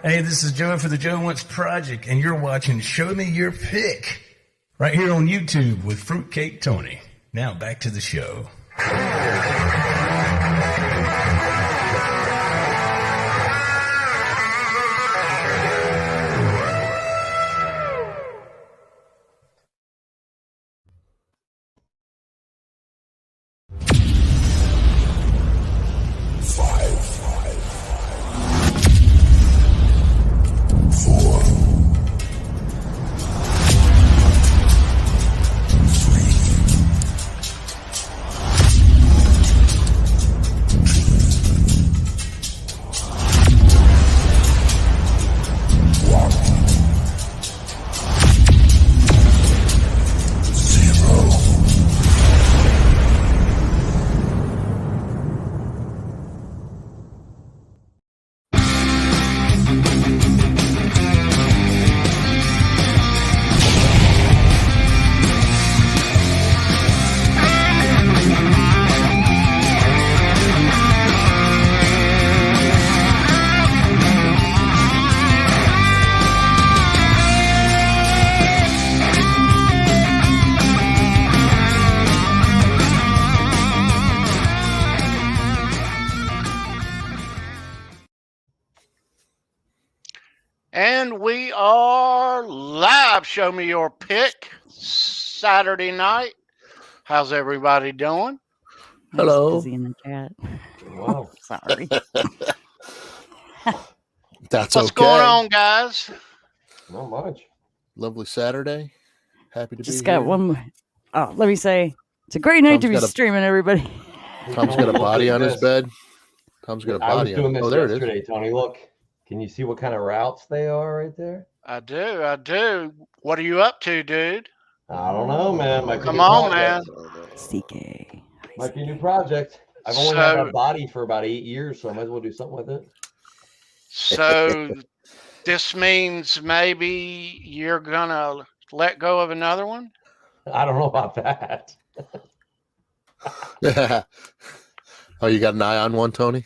Hey, this is Joe for the Joe Wants Project, and you're watching Show Me Your Pick right here on YouTube with Fruitcake Tony. Now back to the show. And we are live. Show Me Your Pick Saturday night. How's everybody doing? Hello. Busy in the chat. Wow. Sorry. That's What's okay. going on, guys? Not much. Lovely Saturday. Happy to Just be got here. one. Oh, let me say, it's a great night Tom's to be got a- streaming, everybody. Tom's got a body on his bed. Tom's got a I was body doing on. this Oh, there it is. yesterday, Tony. Look, can you see what kind of routes they are right there? I do. What are you up to, dude? I don't know, man. Might be a Come new on, project. CK. Might be a new project. I've only had that body for about 8 years, so I might as well do something with it. So this means maybe you're gonna let go of another one? I don't know about that. Oh, you got an eye on one, Tony?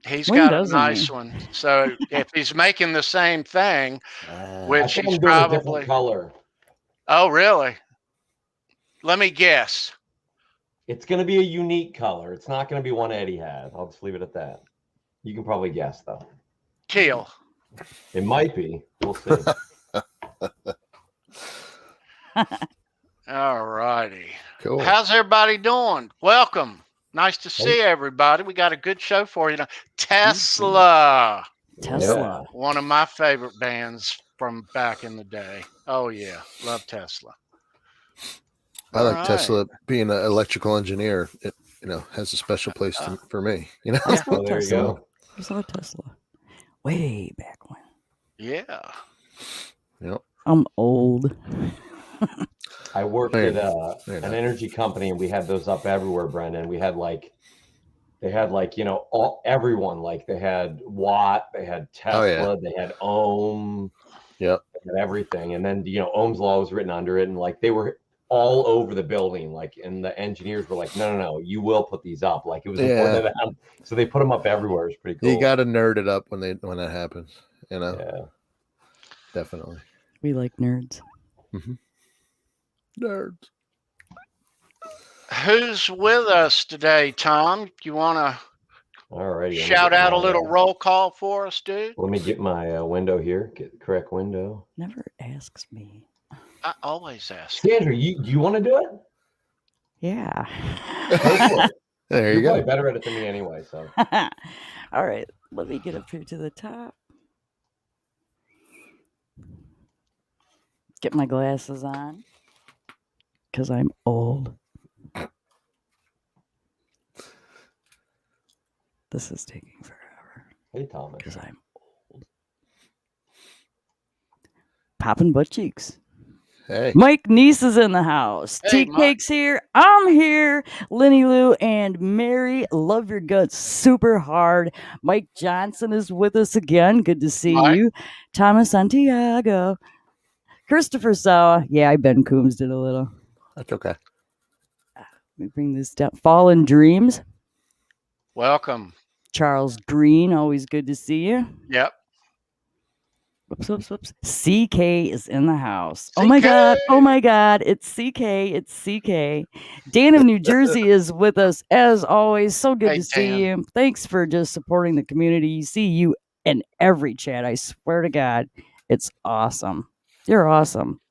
He's When got a doesn't nice he? one. So if he's making the same thing, I which think he's I'm doing a probably. different color. Oh, really? Let me guess. It's going to be a unique color. It's not going to be one Eddie has. I'll just leave it at that. You can probably guess, though. Teal. It might be. We'll see. All righty. Cool. How's everybody doing? Welcome. Nice to see everybody. We got a good show for you. Tesla. Tesla. One of my favorite bands from back in the day. Oh, yeah. Love Tesla. I like All right. Tesla. Being an electrical engineer, it has a special place for me. I saw Oh, there you Tesla. go. I saw Tesla. Way back when. Yeah. Yep. I'm old. I worked Fair at enough. Fair an enough. energy company, and we had those up everywhere, Brendan. We had everyone. Like they had Watt, they had Tesla, they had Ohm, Yep. and everything. And then Ohm's law was written under it, and like they were all over the building. Like, and the engineers were like, no, you will put these up. Like it was important to them, so they put them up everywhere. It's pretty cool. You got to nerd it up when that happens. Yeah. Definitely. We like nerds. Mm-hmm. Nerds. Who's with us today, Tom? You want to Alrighty. shout out a little roll call for us, dude? Let me get my window here. Get the correct window. Never asks me. I always ask. Sandra, you want to do it? Yeah. Go for it. There You're you probably go. better at it than me anyway. So All right. Let me get up here to the top. Get my glasses on. Because I'm old. This is taking forever. hey, Thomas. Because I'm old. Popping butt cheeks. Hey. Mike Neese is in the house. Hey, Tea Cake's here. I'm here. Lenny Lou and Mary. Love your guts super hard. Mike Johnson is with us again. Good to see Mike. you. Thomas Santiago. Christopher Sawa. Yeah, I Ben Coombs did a little. That's okay. Let me bring this down. Fallen Dreams. Welcome. Charles Green, always good to see you. Yep. Whoops. CK is in the house. Oh my God. It's CK. Dan of New Jersey is with us as always. So good Hey, to see Dan. you. Thanks for just supporting the community. You see you in every chat. I swear to God, it's awesome. You're awesome.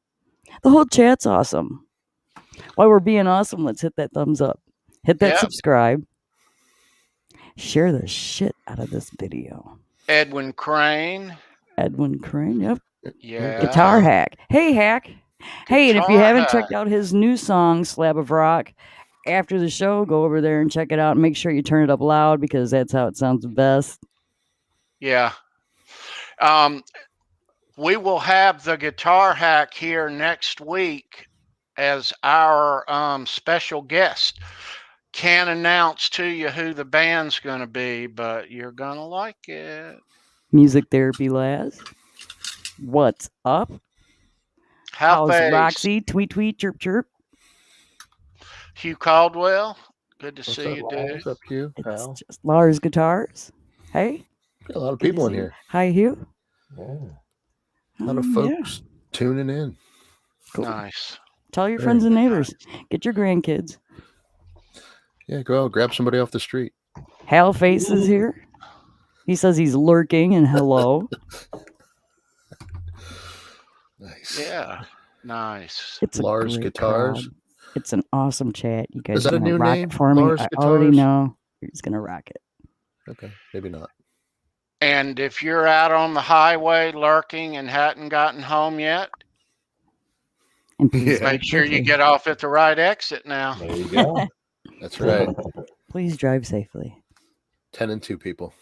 The whole chat's awesome. While we're being awesome, let's hit that thumbs up. Hit that subscribe. Share the shit out of this video. Edwin Crane. Yep. Yeah. Guitar Hack. Hey, Hack. Hey, and if you haven't checked out his new song, Slab of Rock, after the show, go over there and check it out. And make sure you turn it up loud because that's how it sounds best. Yeah. We will have the Guitar Hack here next week as our special guest. Can't announce to you who the band's going to be, but you're going to like it. Music Therapy Laz. What's up? How's Roxy? Tweet, chirp. Hugh Caldwell. Good to see you, dude. What's up, Hugh? It's just Lars Guitars. Hey. Got a lot of people in here. Hi, Hugh. Yeah. A lot of folks tuning in. Cool. Nice. Tell your friends and neighbors. Get your grandkids. Yeah, go out, grab somebody off the street. Hal Face is here. He says he's lurking and hello. Nice. Yeah. Nice. It's Lars Guitars. Crowd. It's an awesome chat. You guys is that a new rock name it for me? Lars I Guitars? already know. You're just gonna rock it. Okay, maybe not. And if you're out on the highway lurking and hadn't gotten home yet, and please make sure you get off at the right exit now. There you go. That's right. Please drive safely. 10 and 2 people.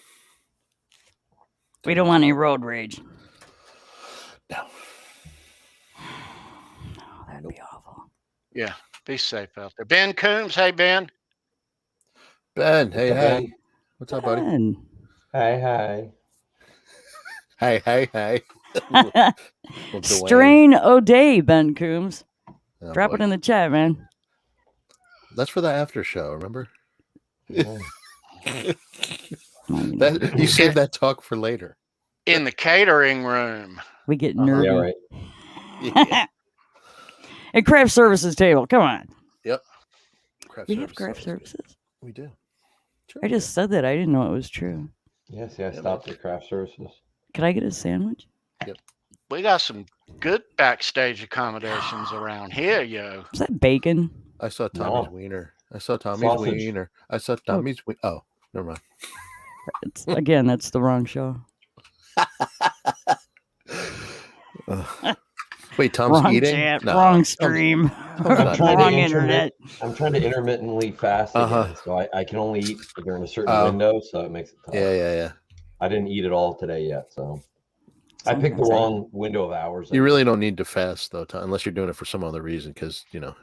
We don't want any road rage. No. Oh, that'd be awful. Yeah, be safe out there. Ben Coombs, hey Ben. Ben, hey, Ben. hey. What's up, buddy? Ben. Hey. Hey. Strain O'Day, Ben Coombs. Oh, Drop it in the chat, man. That's for the after show, remember? Yeah. You saved that talk for later. In the catering room. We get nervy. Yeah, right. Yeah. And craft services table. Come on. Yep. We have craft services. We do. Sure. I just said that. I didn't know it was true. Yes, I stopped at craft services. Could I get a sandwich? We got some good backstage accommodations around here, yo. Is that bacon? I saw Tommy's wiener. I saw Tommy's wiener. Oh, never mind. Again, that's the wrong show. Wait, Tom's wrong eating? Chat, No. wrong stream. Wrong internet. I'm trying to intermittently fast again, so I can only eat during a certain window, so it makes it tough. Yeah. I didn't eat it all today yet, so I picked the wrong window of hours. You really don't need to fast, though, Tom, unless you're doing it for some other reason, because, you're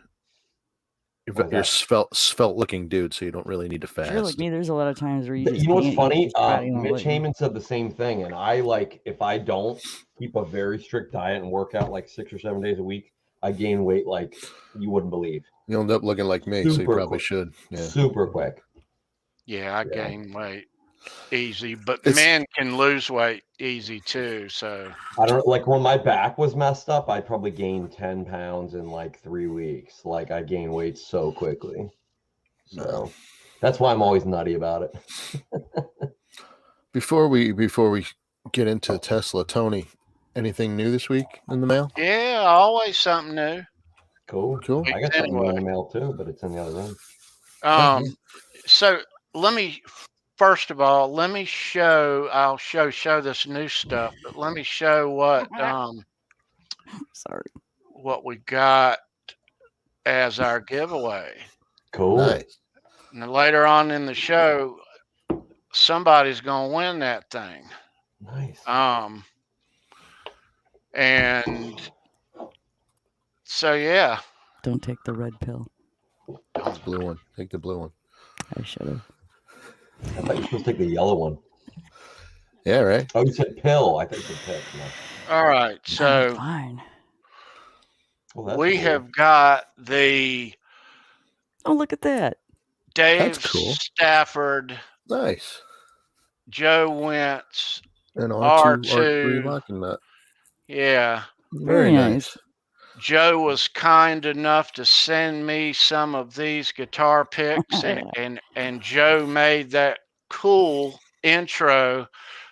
svelte looking dude, so you don't really need to fast. If you're like me, there's a lot of times where you just know what's can't funny? eat your body won't Mitch let you. Heyman said the same thing, and if I don't keep a very strict diet and work out like 6 or 7 days a week, I gain weight like you wouldn't believe. You'll end up looking like me, so you probably should. Yeah. Super quick. Yeah, I gain weight easy, but men can lose weight easy too. So I don't like when my back was messed up, I probably gained 10 pounds in like 3 weeks. Like I gain weight so quickly. So that's why I'm always nutty about it. Before we get into Tesla, Tony, anything new this week in the mail? yeah, always something new. Cool. I got something new in the mail too, but it's in the other room. So first of all, I'll show this new stuff, but let me show what what we got as our giveaway. Cool. Nice. And later on in the show, somebody's gonna win that thing. Nice. And so yeah. Don't take the red pill. It's the blue one. Take the blue one. I should have. I thought you were supposed to take the yellow one. Yeah, right. Oh, you said pill. I thought you said pill. No. All right. So Fine. Well, we cool. have got the Oh, look at that. Dave That's cool. Stafford Nice. Joe Wentz, And R2, R2. locking nut. Yeah. Very nice. Joe was kind enough to send me some of these guitar picks, and Joe made that cool intro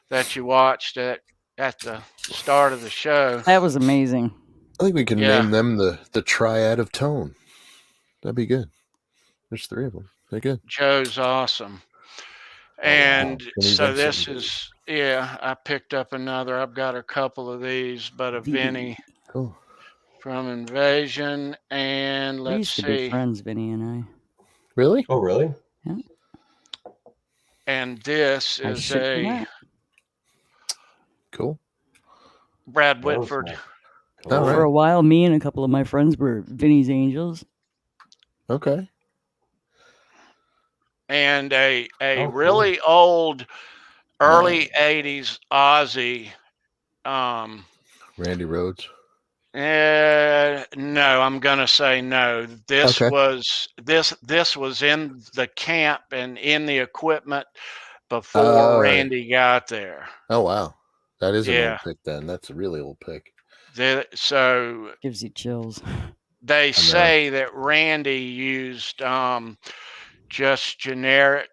that you watched at the start of the show. That was amazing. I think we can Yeah. name them the triad of tone. That'd be good. There's 3 of them. They're good. Joe's awesome. wow. And Vinny so Vincent. this is, yeah, I picked up another. I've got a couple of these, but a Vinny Cool. from Invasion. And We let's used to be see. friends, Vinny and I. Really? Oh, really? And this I is shit you a not. Cool. Brad That was Whitford. nice. All right. For a while, me and a couple of my friends were Vinny's Angels. Okay. And a Oh, cool. really old early 80s Aussie. Randy Rhodes. No, I'm gonna say no. This Okay. was this was in the camp and in the equipment before Randy got there. Oh, wow. That is an Yeah. old pick then. That's a really old pick. So Gives you chills. they say that Randy used just generic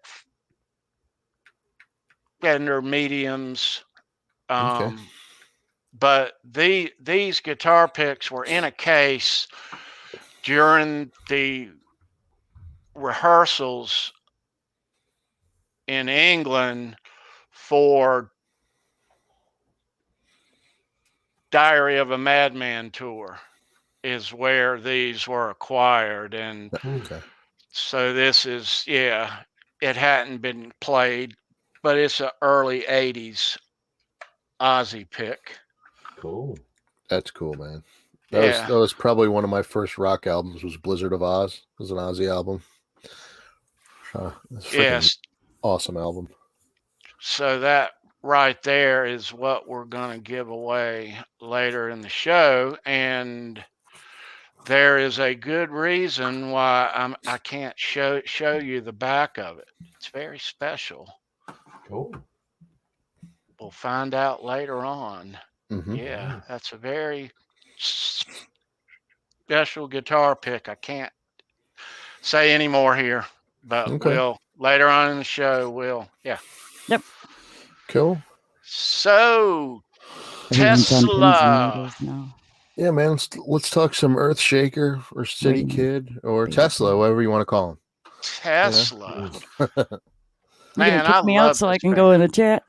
Fender mediums. Okay. But these guitar picks were in a case during the rehearsals in England for Diary of a Madman tour is where these were acquired. And Okay. so this is, yeah, it hadn't been played, but it's an early 80s Aussie pick. Cool. That's cool, man. That was probably one of my first rock albums. Was Blizzard of Oz. It was an Ozzy album. Yes. Awesome album. So that right there is what we're going to give away later in the show, and there is a good reason why I can't show you the back of it. It's very special. Cool. We'll find out later on. Mm-hmm. Yeah, that's a very special guitar pick. I can't say any more here, but we'll later on in the show. Yeah. Yep. Cool. So Everyone's on pins and Tesla. needles now. Yeah, man. Let's talk some Earthshaker or City Kid or Tesla, whatever you want to call him. Tesla. You Man, gonna kick me out so I can go in the chat?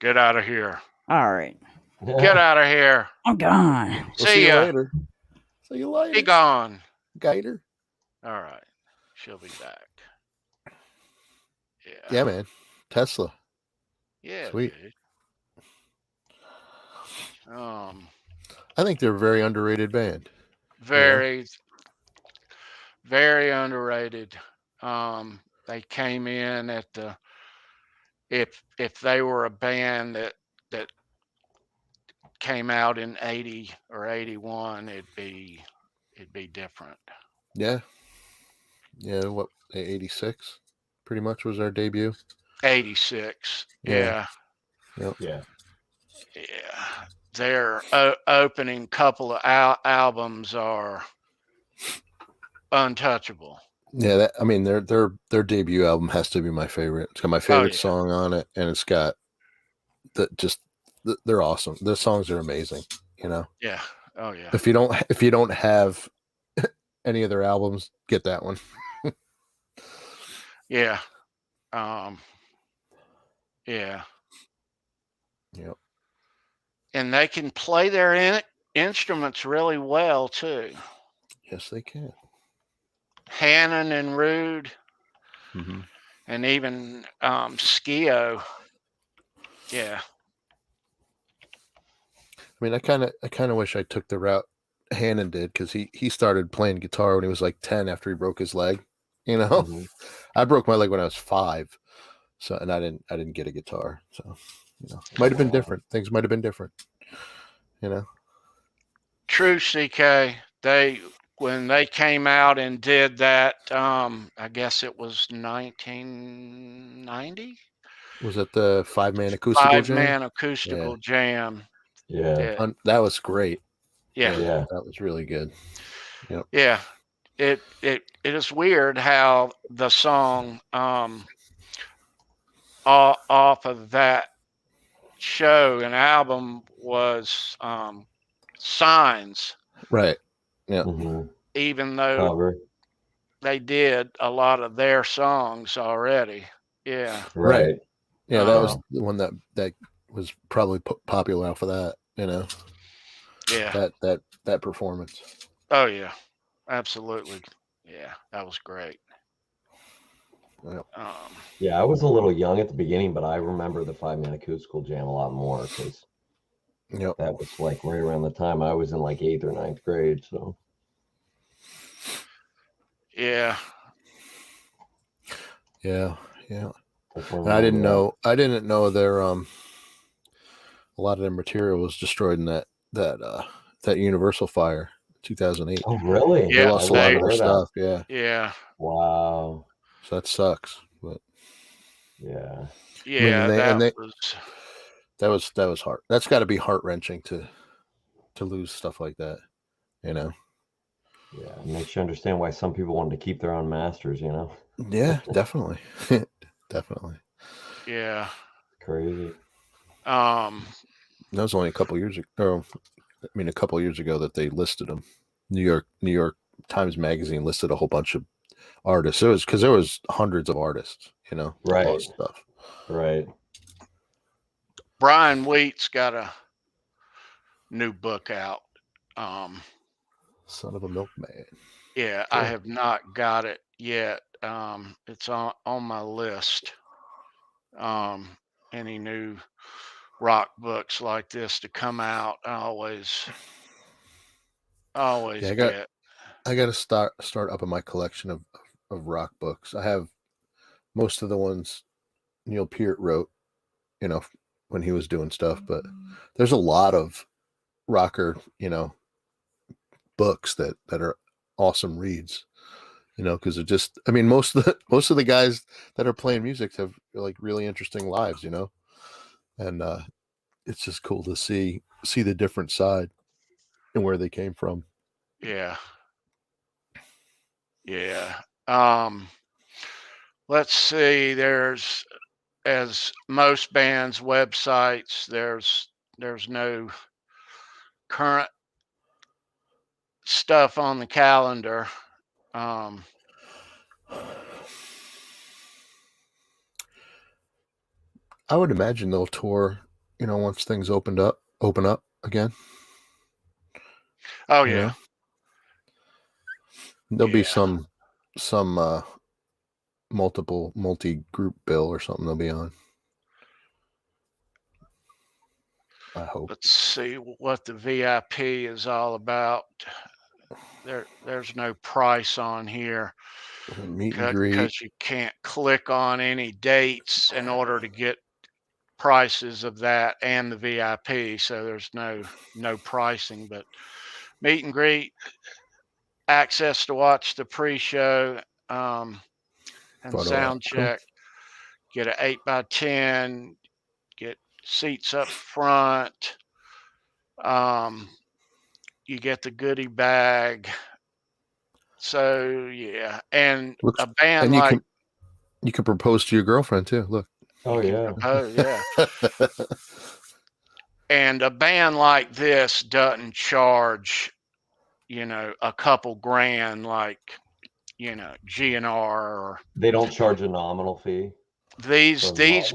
Get out of here. All right. Get out of here. I'm gone. We'll see you later. See you later. Be gone. Gator. All right. She'll be back. Yeah. Yeah, man. Tesla. Yeah. Sweet. Dude. I think they're a very underrated band. Very, very underrated. They came in at the if they were a band that came out in 80 or 81, it'd be different. Yeah. Yeah, what 86 pretty much was our debut. 86. Yeah. Yep. Yeah. Yeah. Their opening couple of albums are untouchable. Yeah, their debut album has to be my favorite. It's got my favorite song on it, and it's got they're awesome. Their songs are amazing, you know. Yeah. Oh yeah. If you don't have any of their albums, get that one. Yeah. Yeah. Yep. And they can play their instruments really well too. Yes, they can. Hannon and Rude, Mm-hmm. and even Skio. Yeah. I mean, I kind of wish I took the route Hannon did, because he started playing guitar when he was like 10 after he broke his leg. You know, I broke my leg when I was 5, so and I didn't get a guitar, so you know, might have been different. Things might have been different. You know. True, CK. When they came out and did that, I guess it was 1990. Was it the 5-man acoustical jam? 5-man acoustical jam. Yeah. That was great. Yeah. Yeah. That was really good. Yep. Yeah. It is weird how the song off of that show and album was Signs, Right. Yeah. Mm-hmm. even though Cover. they did a lot of their songs already. Yeah. Right. Yeah, that was Wow. the one that was probably popular off of that, you know. Yeah. That performance. Oh yeah. Absolutely. Yeah. That was great. Yep. Yeah, I was a little young at the beginning, but I remember the 5-man acoustical jam a lot more because Yep. that was like right around the time I was in like 8th or 9th grade. So Yeah. Yeah. that's when And I didn't remember know their a lot of their material was destroyed in that Universal fire 2008. Oh, really? They Yeah, lost a I lot didn't of their know that. stuff. Yeah. Yeah. Wow. So that sucks. But Yeah. Yeah. that was hard. That's got to be heart-wrenching to lose stuff like that, you know. Yeah. It makes you understand why some people wanted to keep their own masters, you know? Yeah, definitely. Definitely. Yeah. Crazy. That was only a couple years ago. A couple years ago that they listed them. New York Times Magazine listed a whole bunch of artists. It was because there was hundreds of artists, you know, Right. lost stuff. Right. Brian Wheat's got a new book out. Son of a milkman. Yeah, I have not got it yet. It's on my list. Any new rock books like this to come out, I always get. I got to start up in my collection of rock books. I have most of the ones Neil Peart wrote, you know, when he was doing stuff, but there's a lot of rocker, you know, books that are awesome reads, you know, because it just, I mean, most of the guys that are playing music have like really interesting lives, you know, and it's just cool to see the different side and where they came from. Yeah. Let's see. There's, as most bands' websites, there's no current stuff on the calendar. I would imagine they'll tour, you know, once things open up again. Oh you yeah. know? There'll be some multi-group bill or something they'll be on. I hope. Let's see what the VIP is all about. There's no price on here. Meet and greet. Because you can't click on any dates in order to get prices of that and the VIP. So there's no pricing, but meet and greet, access to watch the pre-show and sound check. Get an 8x10. Get seats up front. You get the goodie bag. So yeah, and a band and like you can propose to your girlfriend too. Look. Oh yeah. Propose, yeah. And a band like this doesn't charge, you know, a couple grand like, you know, GNR or They don't charge a nominal fee. these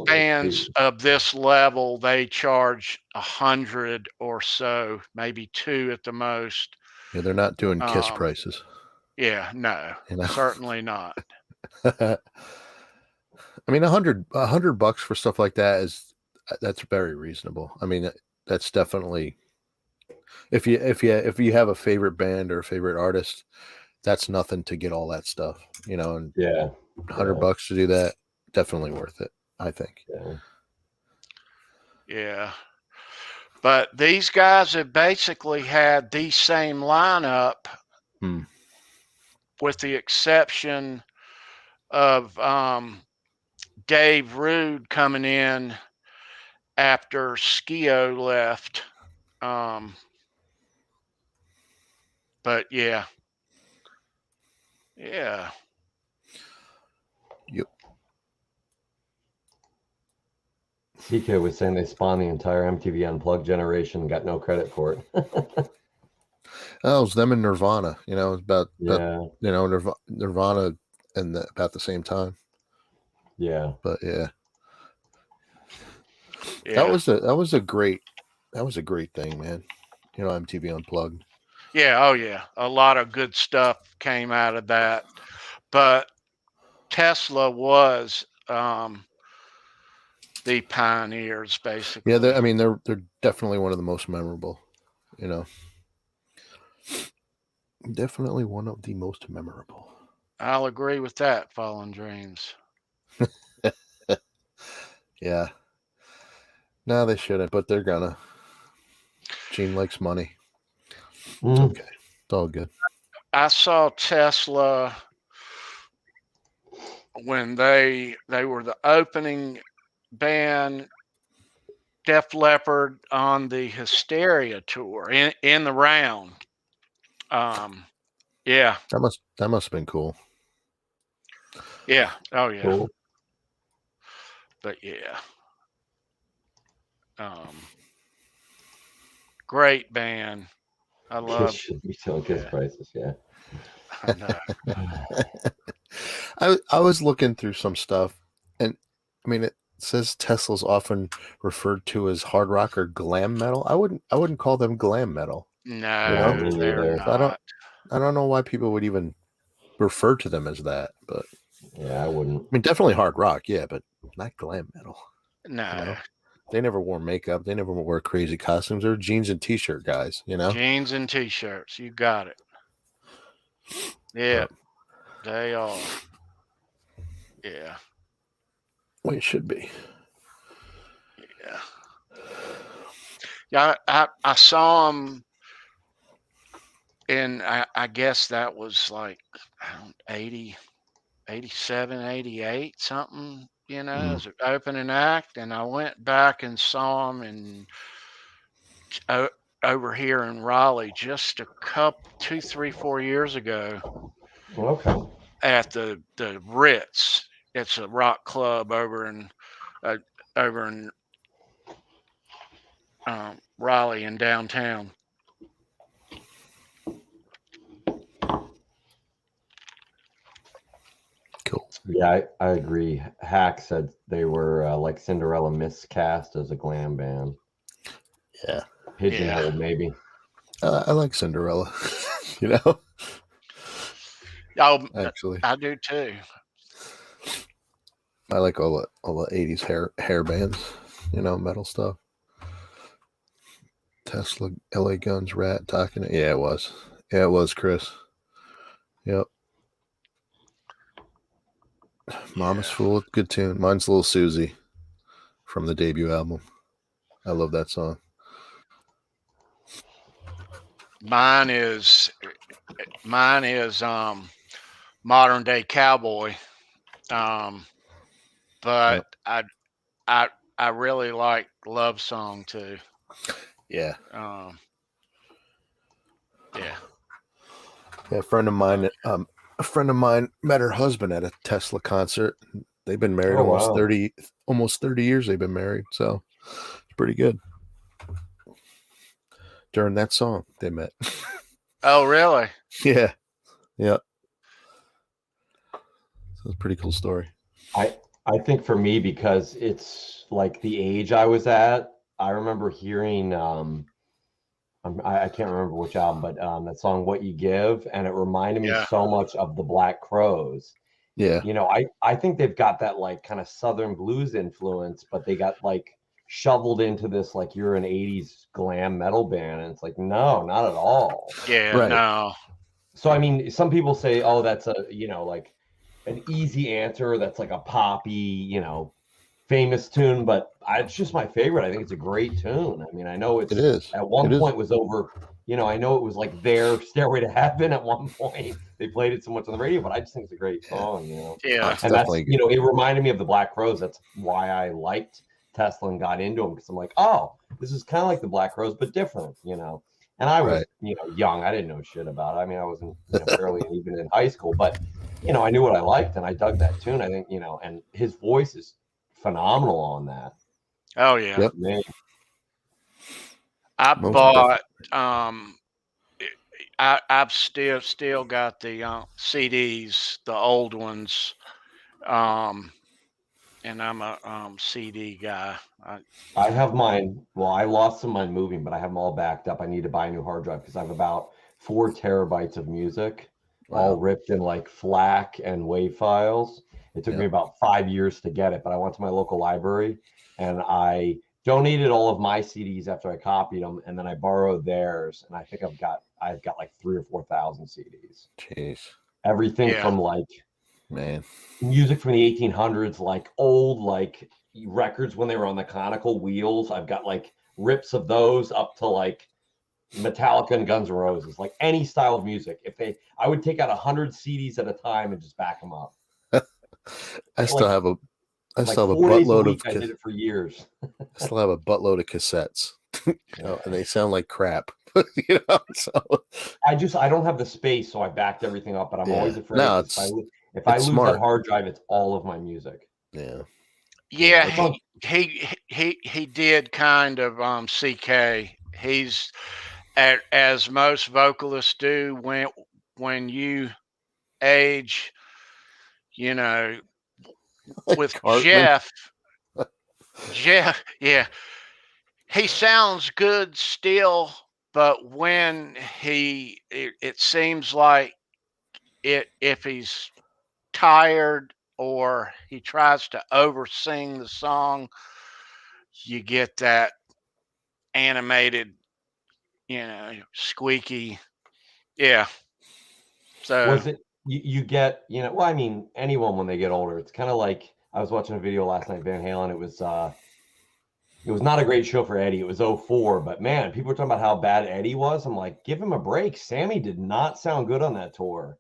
bands of this level, they charge 100 or so, maybe 2 at the most. Yeah, they're not doing Kiss prices. Yeah, no, you know? Certainly not. I mean, $100 for stuff like that's very reasonable. I mean, that's definitely if you have a favorite band or a favorite artist, that's nothing to get all that stuff, you know. And yeah, $100 to do that, definitely worth it, I think. Yeah. But these guys have basically had the same lineup, with the exception of Dave Rude coming in after Skio left. But yeah. Yep. CK was saying they spawned the entire MTV Unplugged generation and got no credit for it. Oh, it was them and Nirvana. You know, it's about Yeah. you know, Nirvana and about the same time. Yeah. But yeah. Yeah. That was a great thing, man. You know, MTV Unplugged. Yeah, oh yeah. A lot of good stuff came out of that. But Tesla was the pioneers, basically. Yeah, they're definitely one of the most memorable, you know. Definitely one of the most memorable. I'll agree with that, Fallen Dreams. Yeah. No, they shouldn't, but they're gonna. Gene likes money. It's okay. It's all good. I saw Tesla when they were the opening band, Def Leppard, on the Hysteria tour in the round. Yeah. That must have been cool. Yeah. Oh yeah. Cool. But yeah. Great band. I love Should be selling Kiss prices, yeah. I know. I was looking through some stuff, and I mean, it says Tesla's often referred to as hard rock or glam metal. I wouldn't call them glam metal. No, me they're neither. not. I don't know why people would even refer to them as that, but Yeah, I wouldn't. I mean, definitely hard rock, yeah, but not glam metal. No. You know? They never wore makeup. They never wore crazy costumes. They were jeans and t-shirt guys, you know? Jeans and t-shirts. You got it. Yeah. They are. Yeah. Well, it should be. Yeah. Yeah, I saw them in, I guess that was like 80, 87, 88, something, you know, as an opening act. And I went back and saw them in over here in Raleigh just a couple, 2, 3, 4 years ago. Okay. At the Ritz. It's a rock club over in Raleigh in downtown. Cool. Yeah, I agree. Hack said they were like Cinderella miscast as a glam band. Yeah. Pigeonhole, maybe. I like Cinderella, you know? Oh, actually, I do too. I like all the 80s hair bands, you know, metal stuff. Tesla, LA Guns, Rat, Talking. Yeah, it was. Yeah, it was, Chris. Yep. Mama's Fool, good tune. Mine's Little Susie from the debut album. I love that song. Mine is Modern Day Cowboy. But yep. I really like Love Song too. Yeah. Yeah. A friend of mine met her husband at a Tesla concert. They've been married almost 30 years they've been married, so it's pretty good. During that song they met. Oh, really? Yeah. Yeah. So it's a pretty cool story. I think for me, because it's like the age I was at, I remember hearing I can't remember which album, but that song "What You Give," and it reminded me so much of the Black Crowes. Yeah, you know, I think they've got that like kind of Southern blues influence, but they got like shoveled into this like you're an 80s glam metal band, and it's like no, not at all. Yeah, right. No. So I mean, some people say, oh, that's a, you know, like an easy answer, that's like a poppy, you know, famous tune, but it's just my favorite. I think it's a great tune. I mean, I know it is at one point was over, you know, I know it was like their Stairway to Heaven at one point. They played it so much on the radio, but I just think it's a great song, you know. Yeah. It's And that's, definitely you know, it reminded me of the Black Crowes. That's why I liked Tesla and got into them, because I'm like, oh, this is kind of like the Black Crowes, but different, you know. And I was, Right. you know, young. I didn't know shit about it. I mean, I wasn't, you know, barely even in high school, but, you know, I knew what I liked and I dug that tune. I think, you know, and his voice is phenomenal on that. Oh yeah. Yep. Man, I Most bought I've still got the CDs, the old ones. And I'm a CD guy. I have mine. Well, I lost some of mine moving, but I have them all backed up. I need to buy a new hard drive because I have about 4 terabytes of music, all Wow. ripped in like FLAC and WAV files. It took me Yep. about 5 years to get it, but I went to my local library and I donated all of my CDs after I copied them, and then I borrowed theirs. And I think I've got like 3,000 or 4,000 CDs. Jeez, Everything Yeah. from like man. music from the 1800s, like old like records when they were on the conical wheels. I've got like rips of those up to like Metallica and Guns N' Roses, like any style of music. I would take out 100 CDs at a time and just back them up. I still Like- have a Like buttload 4 days a of week, I did it for years. I still have a buttload of cassettes. You know, and they sound like crap. You know, so I don't have the space, so I backed everything up. But I'm always Yeah. afraid No, if I it's lose smart. that hard drive, it's all of my music. yeah. Yeah, It's on- he did kind of CK. He's as most vocalists do when you age, you know, with Cartman. Jeff, yeah, he sounds good still, but when it seems like if he's tired or he tries to oversing the song, you get that animated, you know, squeaky. Yeah. So Was it you get, you know, well, I mean, anyone when they get older, it's kind of like I was watching a video last night, Van Halen. It was not a great show for Eddie. It was 04, but man, people were talking about how bad Eddie was. I'm like, give him a break. Sammy did not sound good on that tour.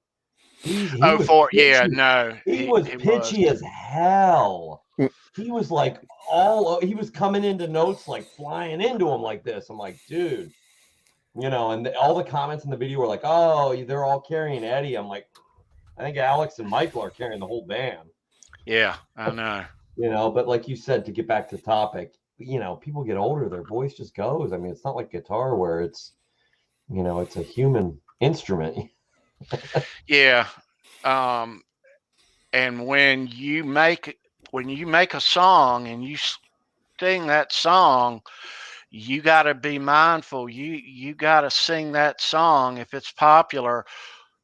He was for yeah, pitchy. no, He was pitchy as hell. He was like he was coming into notes like flying into him like this. I'm like, dude, you know, and all the comments in the video were like, oh, they're all carrying Eddie. I'm like, I think Alex and Michael are carrying the whole band. Yeah, I know. You know, but like you said, to get back to the topic, you know, people get older, their voice just goes. I mean, it's not like guitar where it's, you know, it's a human instrument. Yeah. And when you make a song and you sing that song, you got to be mindful. You got to sing that song if it's popular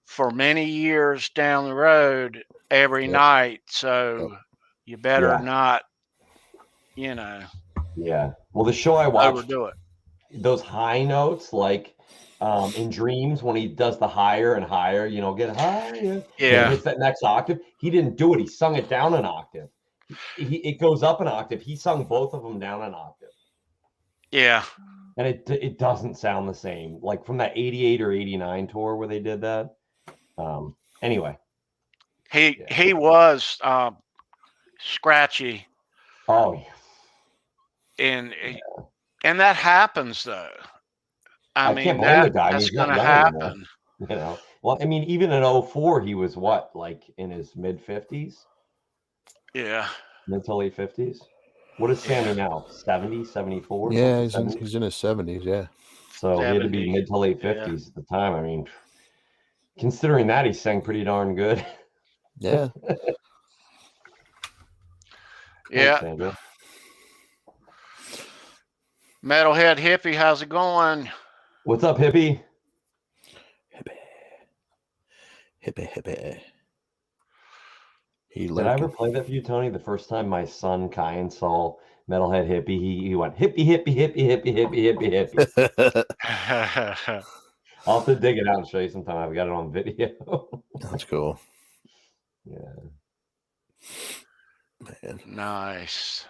for many years down the road every night. So you better not, you know, Yeah. Well, the show I watched, overdo it. those high notes, like in Dreams, when he does the higher and higher, you know, get higher, and Yeah. hits that next octave. He didn't do it. He sung it down an octave. It goes up an octave. He sung both of them down an octave. Yeah. And it doesn't sound the same, like from that 88 or 89 tour where they did that. Anyway, He was scratchy, oh yeah. and that happens though. I mean, can't blame the guy. that's He's not going to young anymore, happen. you know. Well, I mean, even in 04, he was what, like in his mid 50s, Yeah. mid to late 50s. What is Sammy now? 70, 74? Yeah, something, he's in his 70s. Yeah. So he had to be 70, mid to late 50s at the time. I mean, considering that, he sang pretty darn good. Yeah. Yeah. Thanks, Sandra. Metalhead Hippie, how's it going? What's up, hippie? Hippie. Did I ever play that for you, Tony? The first time my son Kyan saw Metalhead Hippie, he went hippie, hippie, hippie, hippie, hippie, hippie, hippie. I'll have to dig it out and show you sometime. I've got it on video. That's cool. Yeah. Man. Nice.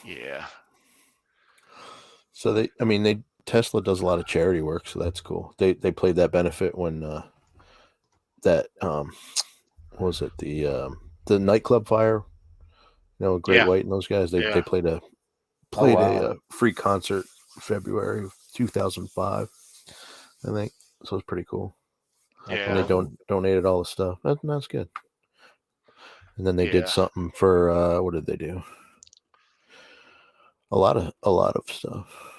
Yeah. So Tesla does a lot of charity work, so that's cool. They played that benefit when what was it, the nightclub fire, Great Yeah. White and those guys, they Yeah. played a free concert in February of 2005, I think. So it's pretty cool. Yeah. And they donated all the stuff. That's good. And then they did something for what did they do? A lot of stuff.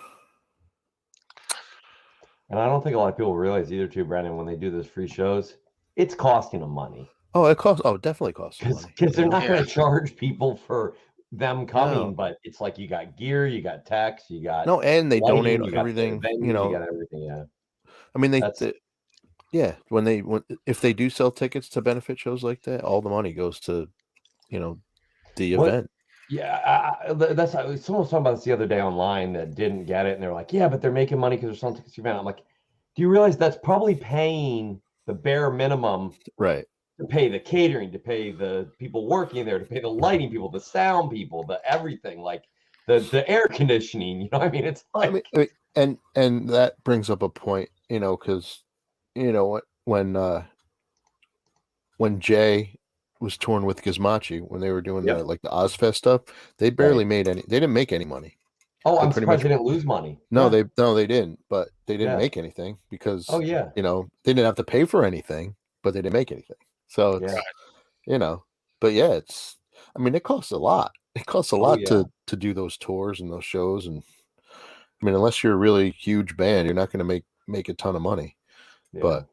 And I don't think a lot of people realize either, too, Brandon, when they do those free shows, it's costing them money. Oh, it definitely costs them money. Because they're not going to charge people for them coming, but it's like you got gear, you got techs, you got and they lighting, donate everything. You got everything. Yeah. I mean, if they do sell tickets to benefit shows like that, all the money goes to, the event. Yeah, that's someone was talking about this the other day online that didn't get it, and they're like, "Yeah, but they're making money because they're selling tickets to the event." I'm like, "Do you realize that's probably paying the bare minimum, right? To pay the catering, to pay the people working there, to pay the lighting people, the sound people, the everything, like the air conditioning." You know what I mean? It's like, and that brings up a point, because when Jay was touring with Gizmachi, when they were doing the Ozfest stuff, they barely made any. They didn't make any money. Oh, I'm surprised they didn't lose money. No, they didn't. But they didn't make anything because they didn't have to pay for anything, but they didn't make anything. So it's but it's. I mean, it costs a lot. It costs a lot to do those tours and those shows, and I mean, unless you're a really huge band, you're not going to make a ton of money. Yeah. But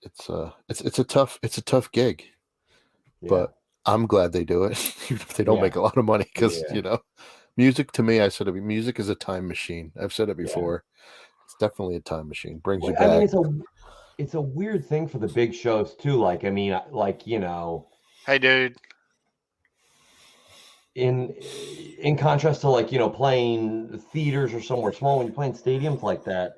it's a tough gig, but I'm glad they do it, even if they don't make a lot of money, because music, to me, music is a time machine. I've said it before. It's definitely a time machine. Brings you back. I mean, it's a weird thing for the big shows too. Like, I mean, hey, dude. In contrast to playing theaters or somewhere small, when you're playing stadiums like that,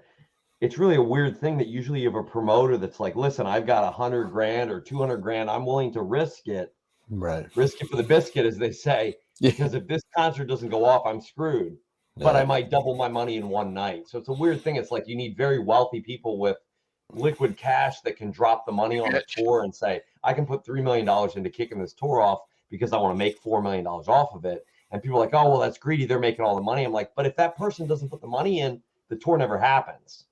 it's really a weird thing that usually you have a promoter that's like, listen, I've got $100,000 or $200,000. I'm willing to risk it. Right. Risk it for the biscuit, as they say, because if this concert doesn't go off, I'm screwed. But I might double my money in one night. So it's a weird thing. It's like you need very wealthy people with liquid cash that can drop the money on the tour and say, I can put $3 million into kicking this tour off because I want to make $4 million off of it. And people are like, oh, well, that's greedy. They're making all the money. I'm like, but if that person doesn't put the money in, the tour never happens.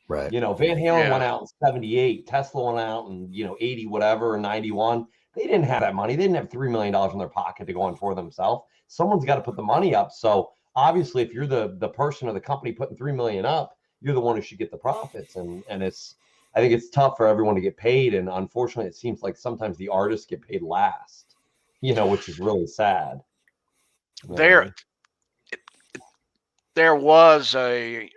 Right. Van Halen went out in 78, Tesla went out in 80 whatever, or 91. They didn't have that money. They didn't have $3 million in their pocket to go on tour themselves. Someone's got to put the money up. So obviously, if you're the person or the company putting $3 million up, you're the one who should get the profits. And I think it's tough for everyone to get paid. And unfortunately, it seems like sometimes the artists get paid last, which is really sad. There was a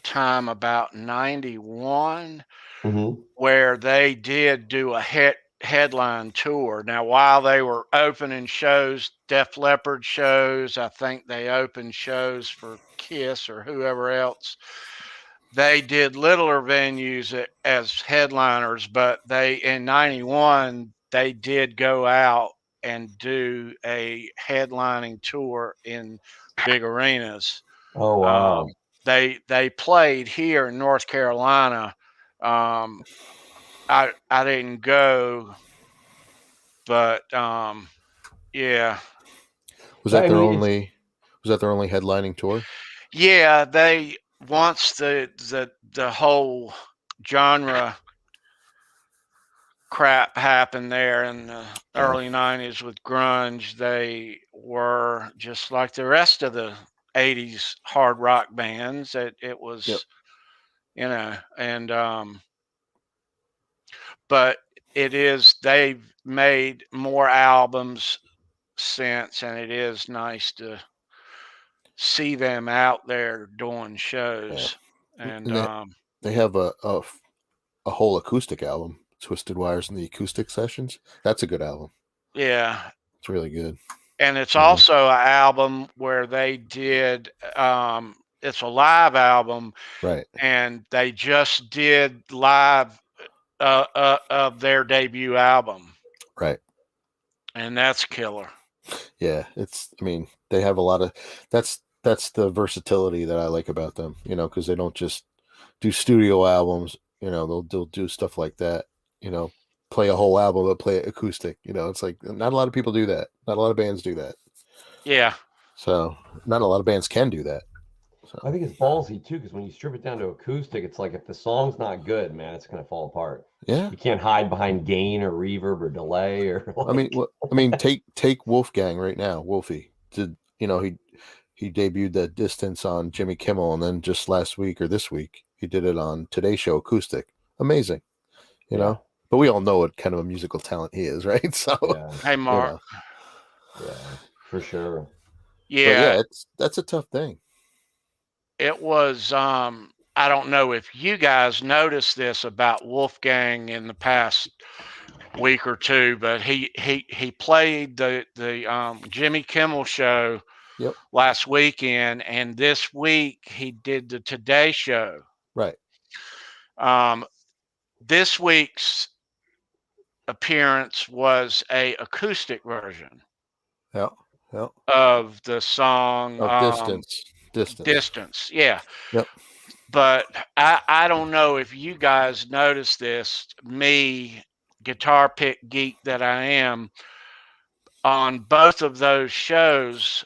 time about 91 where they did do a headline tour. Now, while they were opening shows, Def Leppard shows, I think they opened shows for Kiss or whoever else. They did littler venues as headliners, but in 91, they did go out and do a headlining tour in big arenas. Oh, wow. They played here in North Carolina. I didn't go, but yeah. Was that their only headlining tour? Yeah, once the whole genre crap happened there in the early 90s with grunge, they were just like the rest of the 80s hard rock bands. It was but they've made more albums since, and it is nice to see them out there doing shows. And they have a whole acoustic album, Twisted Wires and the Acoustic Sessions. That's a good album. Yeah, it's really good. And it's also an album where they did it's a live album, right? And they just did live of their debut album, right? And that's killer. Yeah, I mean, they have a lot of that's the versatility that I like about them, because they don't just do studio albums, they'll do stuff like that, play a whole album but play it acoustic, it's like not a lot of people do that. Not a lot of bands do that. Yeah. So not a lot of bands can do that. So I think it's ballsy too, because when you strip it down to acoustic, it's like if the song's not good, man, it's gonna fall apart. yeah. You can't hide behind gain or reverb or delay or Take Wolfgang right now. Wolfie did, he debuted that Distance on Jimmy Kimmel, and then just last week or this week he did it on Today's Show acoustic. Amazing, know. But we all know what kind of a musical talent he is, right? So Hey, Mark. Yeah, for sure. Yeah, that's a tough thing. it was. I don't know if you guys noticed this about Wolfgang in the past week or two, but he played the Jimmy Kimmel show last weekend, and this week he did the Today Show. Right. This week's appearance was a acoustic version. Yeah. Of the song Distance. Yeah. Yep. But I don't know if you guys noticed this, me, guitar pick geek that I am, on both of those shows,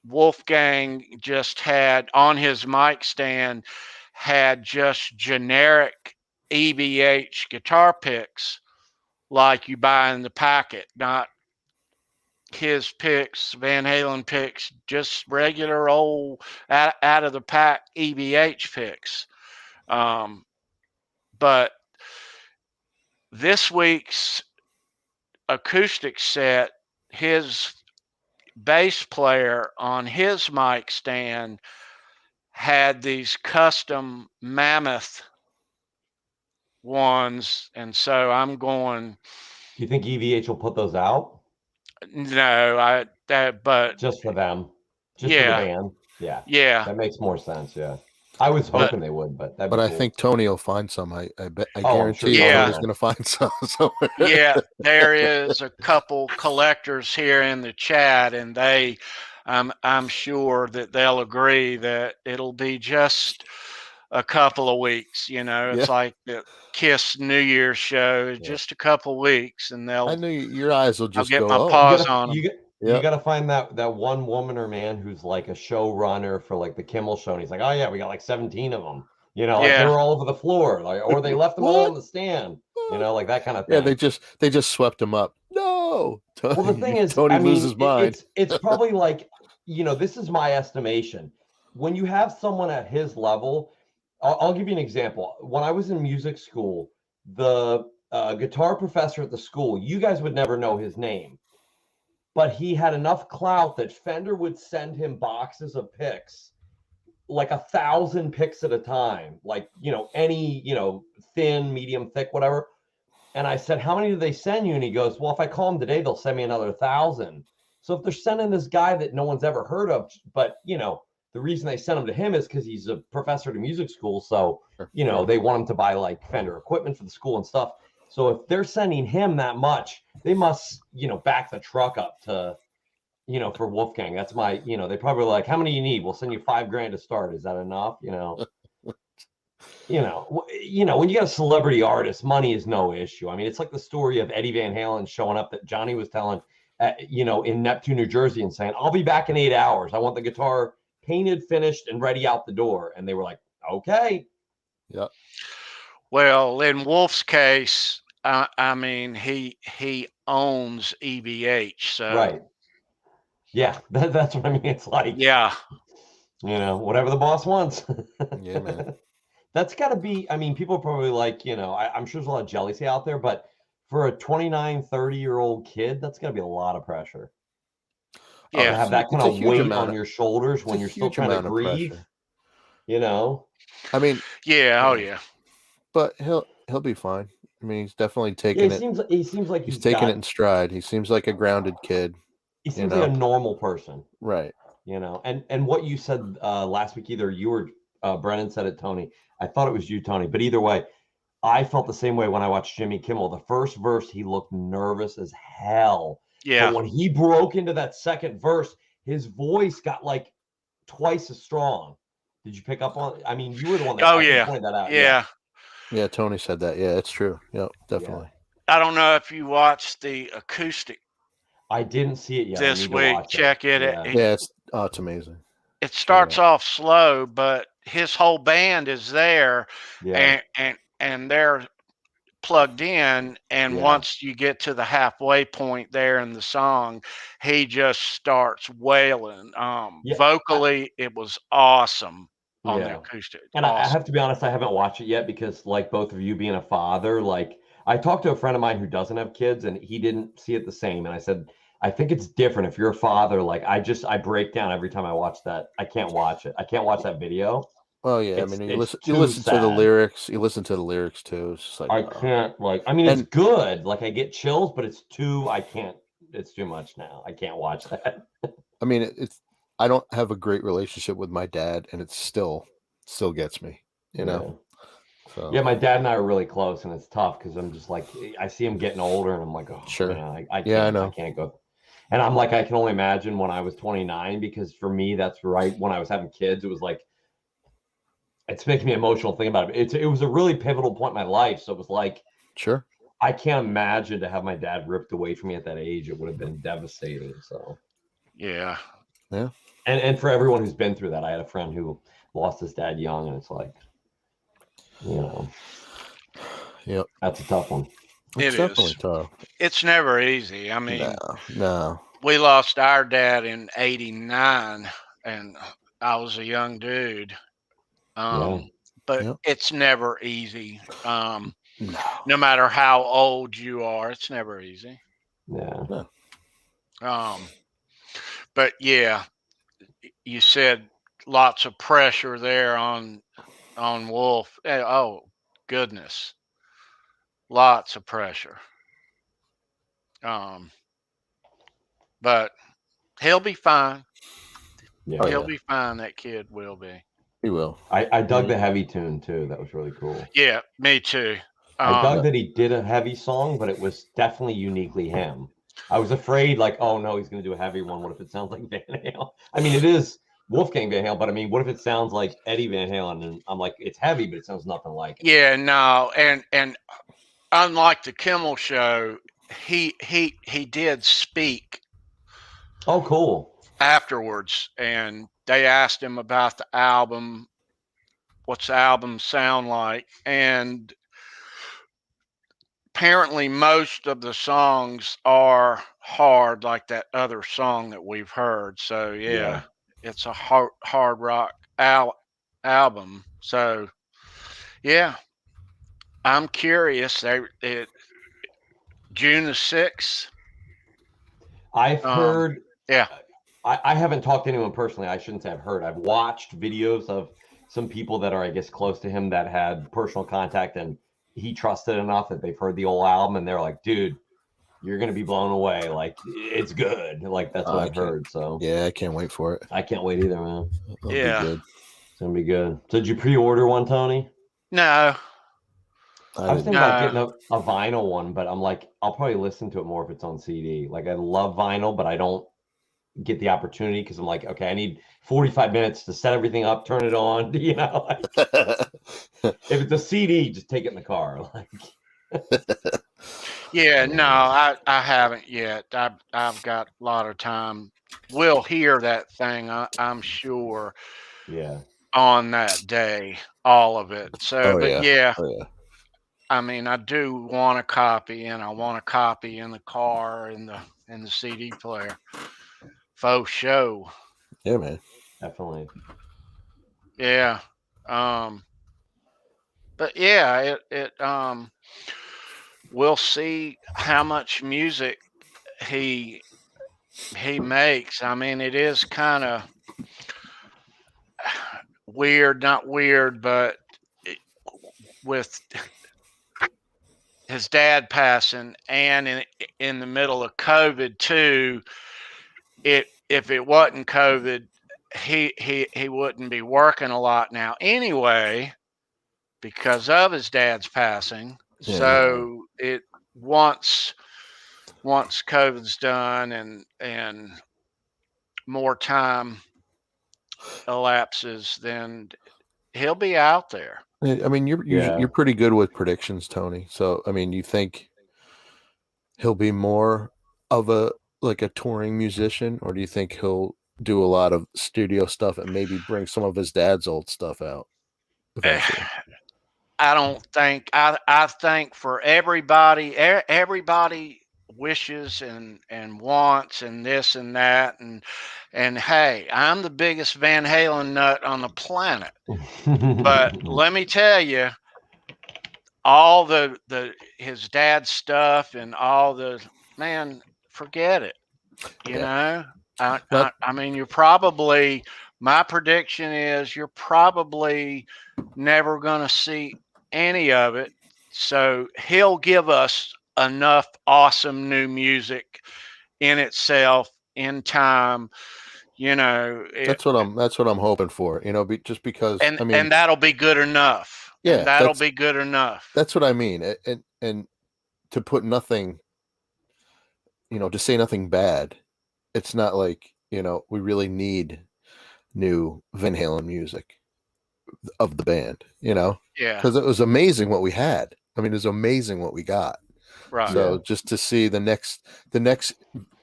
Wolfgang just had on his mic stand had just generic EBH guitar picks like you buy in the packet, not his picks, Van Halen picks, just regular old out of the pack EBH picks. But this week's acoustic set, his bass player on his mic stand had these custom Mammoth ones, and so I'm going. Do you think EVH will put those out? No, but just for them, just for the band. Yeah, that makes more sense. Yeah, I was hoping they would, but I cool. think Tony will find some. I guarantee Tony's going to find some. Yeah, there is a couple collectors here in the chat, and I'm sure that they'll agree that it'll be just a couple of weeks. It's like the Kiss New Year's show, just a couple of weeks, and I know your eyes will just I'll go. get my paws on them. You got to find that one woman or man who's like a showrunner for like the Kimmel show, and he's like, oh yeah, we got like 17 of them. Like they were all over the floor, like, or they left them all on the stand. Like that kind of thing. Yeah, they just swept them up. No. Well, the thing is, Tony loses his mind. It's probably like, this is my estimation. When you have someone at his level, I'll give you an example. When I was in music school, the guitar professor at the school, you guys would never know his name, but he had enough clout that Fender would send him boxes of picks, like 1,000 picks at a time, like, any, thin, medium, thick, whatever. And I said, how many do they send you? And he goes, well, if I call them today, they'll send me another 1,000. So if they're sending this guy that no one's ever heard of, but, the reason they sent him to him is because he's a professor at a music school. So, they want him to buy like Fender equipment for the school and stuff. So if they're sending him that much, they must, back the truck up to, for Wolfgang. That's my, they probably like, how many you need? We'll send you $5,000 to start. Is that enough? When you got a celebrity artist, money is no issue. I mean, it's like the story of Eddie Van Halen showing up that Johnny was telling, in Neptune, New Jersey, and saying, I'll be back in 8 hours. I want the guitar painted, finished, and ready out the door. And they were like, okay. Yeah. Well, in Wolf's case, I mean, he owns EBH, so right. Yeah, that's what I mean. It's like, whatever the boss wants. Yeah, man. That's got to be. I mean, people are probably like, I'm sure there's a lot of jealousy out there, but for a 29, 30-year-old kid, that's got to be a lot of pressure. Yeah, to have that kind of weight on your shoulders when you're still trying to breathe. I mean, yeah. But he'll be fine. I mean, he's definitely taking it. He seems like he's taking it in stride. He seems like a grounded kid. He seems like a normal person, right? And what you said last week, either you or Brennan said it, Tony. I thought it was you, Tony. But either way, I felt the same way when I watched Jimmy Kimmel. The first verse, he looked nervous as hell. Yeah. But when he broke into that second verse, his voice got like twice as strong. Did you pick up on? I mean, you were the one that pointed that out. Yeah, Tony said that. Yeah, it's true. Yep, definitely. I don't know if you watched the acoustic I didn't see it yet. this week. Check it. Yeah, it's amazing. It starts off slow, but his whole band is there, and they're plugged in. And once you get to the halfway point there in the song, he just starts wailing. Vocally, it was awesome on the acoustic. And I have to be honest, I haven't watched it yet because, like, both of you being a father, like, I talked to a friend of mine who doesn't have kids, and he didn't see it the same. And I said, I think it's different if you're a father. Like, I break down every time I watch that. I can't watch it. I can't watch that video. Well, yeah, I mean, you listen to the lyrics. You listen to the lyrics too. It's just like I can't. Like, I mean, it's good. Like, I get chills, but it's too. I can't. It's too much now. I can't watch that. I mean, I don't have a great relationship with my dad, and it still gets me. You know. So. Yeah, my dad and I are really close, and it's tough because I'm just like, I see him getting older, and I'm like, oh, sure. Man, I can't go. And I'm like, I can only imagine when I was 29, because for me, that's right when I was having kids. It was like, it's making me emotional thinking about it. It was a really pivotal point in my life. So it was like, sure, I can't imagine to have my dad ripped away from me at that age. It would have been devastating. So yeah. And for everyone who's been through that, I had a friend who lost his dad young, and it's like, you know, that's a tough one. It's definitely tough. It's never easy. I mean, no. We lost our dad in '89, and I was a young dude. But it's never easy. No matter how old you are, it's never easy. Yeah. But yeah, you said lots of pressure there on Wolf. Oh goodness, lots of pressure. But he'll be fine. Yeah, he'll be fine. That kid will be. He will. I dug the heavy tune too. That was really cool. Yeah, me too. I dug that he did a heavy song, but it was definitely uniquely him. I was afraid, like, oh no, he's going to do a heavy one. What if it sounds like Van Halen? I mean, it is Wolfgang Van Halen, but I mean, what if it sounds like Eddie Van Halen? And I'm like, it's heavy, but it sounds nothing like it. Yeah, no, and unlike the Kimmel Show, he did speak. Oh, cool. Afterwards, and they asked him about the album, what's the album sound like, and apparently most of the songs are hard, like that other song that we've heard. So it's a hard rock album. So yeah, I'm curious. June the 6th. I've heard. Yeah. I haven't talked to anyone personally. I shouldn't say I've heard. I've watched videos of some people that are, I guess, close to him that had personal contact, and he trusted enough that they've heard the whole album, and they're like, dude, you're going to be blown away. Like, it's good. Like, that's what I've heard. So yeah, I can't wait for it. I can't wait either, man. It'll be good. It's going to be good. So did you pre-order one, Tony? No. I was thinking about getting a vinyl one, but I'm like, I'll probably listen to it more if it's on CD. Like, I love vinyl, but I don't get the opportunity because I'm like, okay, I need 45 minutes to set everything up, turn it on, you know. Like, if it's a CD, just take it in the car. Like, no, I haven't yet. I've got a lot of time. We'll hear that thing, I'm sure. Yeah. On that day, all of it. So, I mean, I do want a copy, and I want a copy in the car in the CD player. Faux show. Yeah, man. Definitely. Yeah. But yeah, it we'll see how much music he makes. I mean, it is kind of weird, not weird, but with his dad passing and in the middle of COVID too, if it wasn't COVID, he wouldn't be working a lot now anyway because of his dad's passing. So it once once COVID's done and more time elapses, then he'll be out there. I mean, you're pretty good with predictions, Tony. So, I mean, you think he'll be more of a touring musician, or do you think he'll do a lot of studio stuff and maybe bring some of his dad's old stuff out eventually? I don't think. I think for everybody wishes and wants and this and that and hey, I'm the biggest Van Halen nut on the planet. But let me tell you, all the his dad's stuff and all the forget it. You know, I mean, you're probably. My prediction is you're probably never going to see any of it. So he'll give us enough awesome new music in itself in time. You know, that's what I'm hoping for. You know, just because and that'll be good enough. Yeah, that'll be good enough. That's what I mean. And to put nothing, you know, to say nothing bad. It's not like, you know, we really need new Van Halen music of the band, you know? Yeah. Because it was amazing what we had. I mean, it was amazing what we got. Right. So just to see the next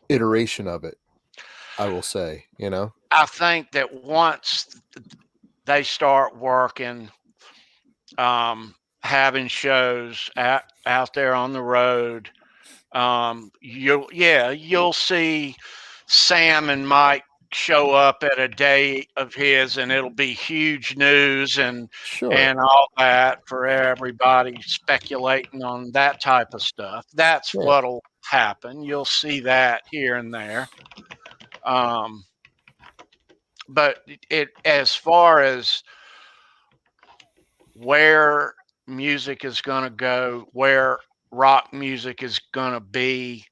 iteration of it, I will say, you know? I think that once they start working, having shows out there on the road, you'll see Sam and Mike show up at a day of his, and it'll be huge news and all that for everybody speculating on that type of stuff. That's what'll happen. You'll see that here and there. But it as far as where music is going to go, where rock music is going to be,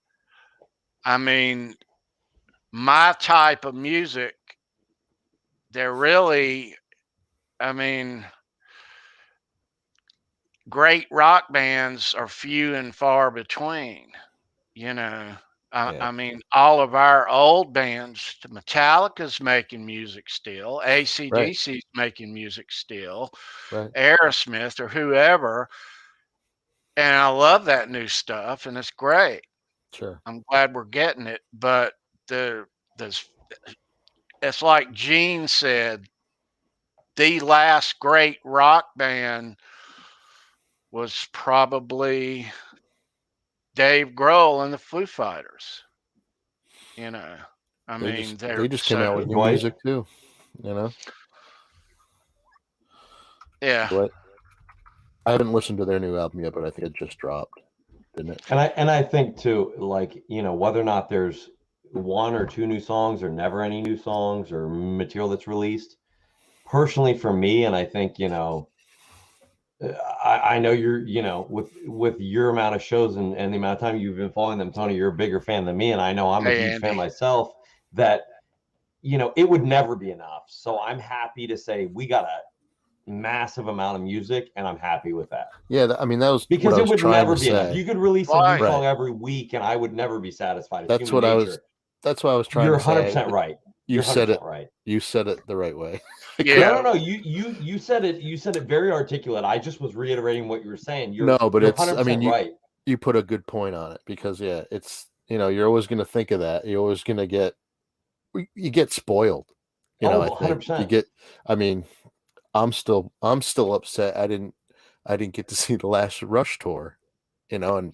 I mean, my type of music, they're really, I mean, great rock bands are few and far between, you know. I mean, all of our old bands, Metallica's making music still, AC/DC's making music still, Aerosmith or whoever. And I love that new stuff, and it's great. Sure. I'm glad we're getting it. But it's like Gene said, the last great rock band was probably Dave Grohl and the Foo Fighters. You know, I mean, they just came out with new music too, you know? Yeah. But I haven't listened to their new album yet, but I think it just dropped, didn't it? And I think too, like, you know, whether or not there's one or two new songs or never any new songs or material that's released, personally for me, and I think, you know, I know you're, you know, with your amount of shows and the amount of time you've been following them, Tony, you're a bigger fan than me. And I know I'm a huge fan myself, that, you know, it would never be enough. So I'm happy to say we got a massive amount of music, and I'm happy with that. Yeah, I mean, that was because it would never be enough. You could release a new song every week, and I would never be satisfied. That's what I was trying You're to say. You're 100% right. You said it right. You said it the right way. Yeah. No. You said it. You said it very articulate. I just was reiterating what you were saying. You're 100% I mean, right. You put a good point on it, because it's, you know, you're always going to think of that. You're always going to you get spoiled. You know, I think 100%. you get. I mean, I'm still upset. I didn't get to see the last Rush tour, you know, and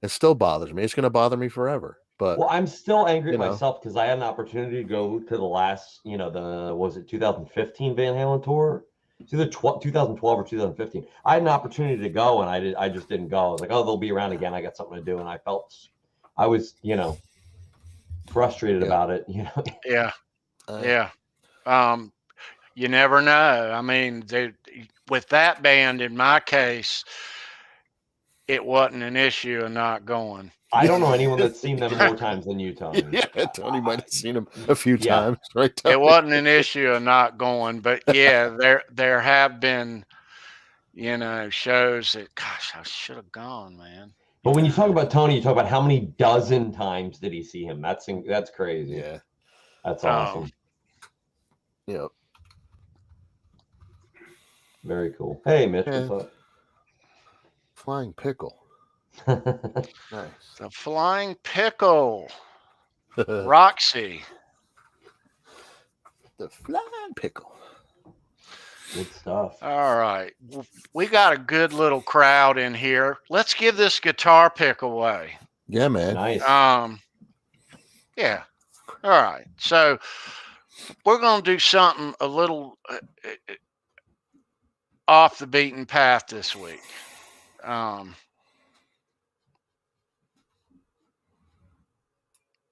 it still bothers me. It's going to bother me forever. But I'm still angry at myself because I had an opportunity to go to the last, you know, was it 2015 Van Halen tour? It's either 2012 or 2015. I had an opportunity to go, and I just didn't go. I was like, oh, they'll be around again. I got something to do, and I was, you know, frustrated about it. You know. Yeah. You never know. I mean, with that band, in my case, it wasn't an issue of not going. I don't know anyone that's seen them more times than you, Tony. Yeah, Tony might have seen them a few times, right? Tony? It wasn't an issue of not going, but yeah, there have been, you know, shows that, gosh, I should have gone, man. But when you talk about Tony, you talk about how many dozen times did he see him? That's crazy. Yeah. That's awesome. Yep. Very cool. Hey, Mitch, what's up? Flying pickle. Nice. The flying pickle. Roxy. The flying pickle. Good stuff. All right. We got a good little crowd in here. Let's give this guitar pick away. Yeah, man. Nice. Yeah. All right. So we're going to do something a little off the beaten path this week.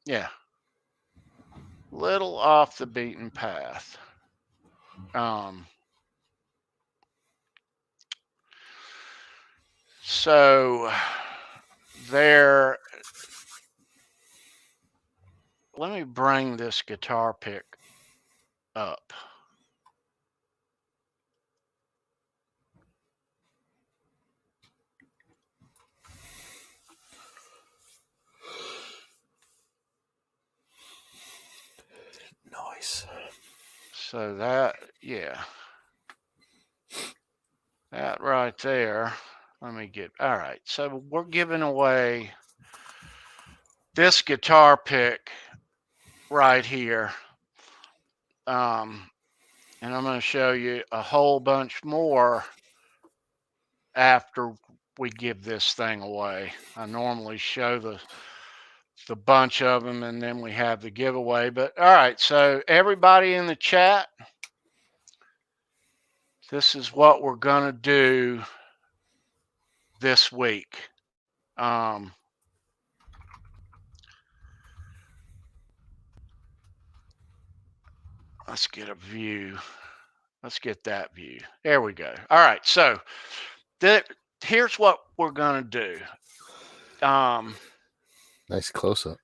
Yeah. Little off the beaten path. So there, let me bring this guitar pick up. Nice. So that, yeah. That right there. Let me get, all right. So we're giving away this guitar pick right here. And I'm going to show you a whole bunch more after we give this thing away. I normally show the bunch of them and then we have the giveaway. But all right, so everybody in the chat, this is what we're going to do this week. Let's get a view. Let's get that view. There we go. All right, so here's what we're going to do. Nice close up.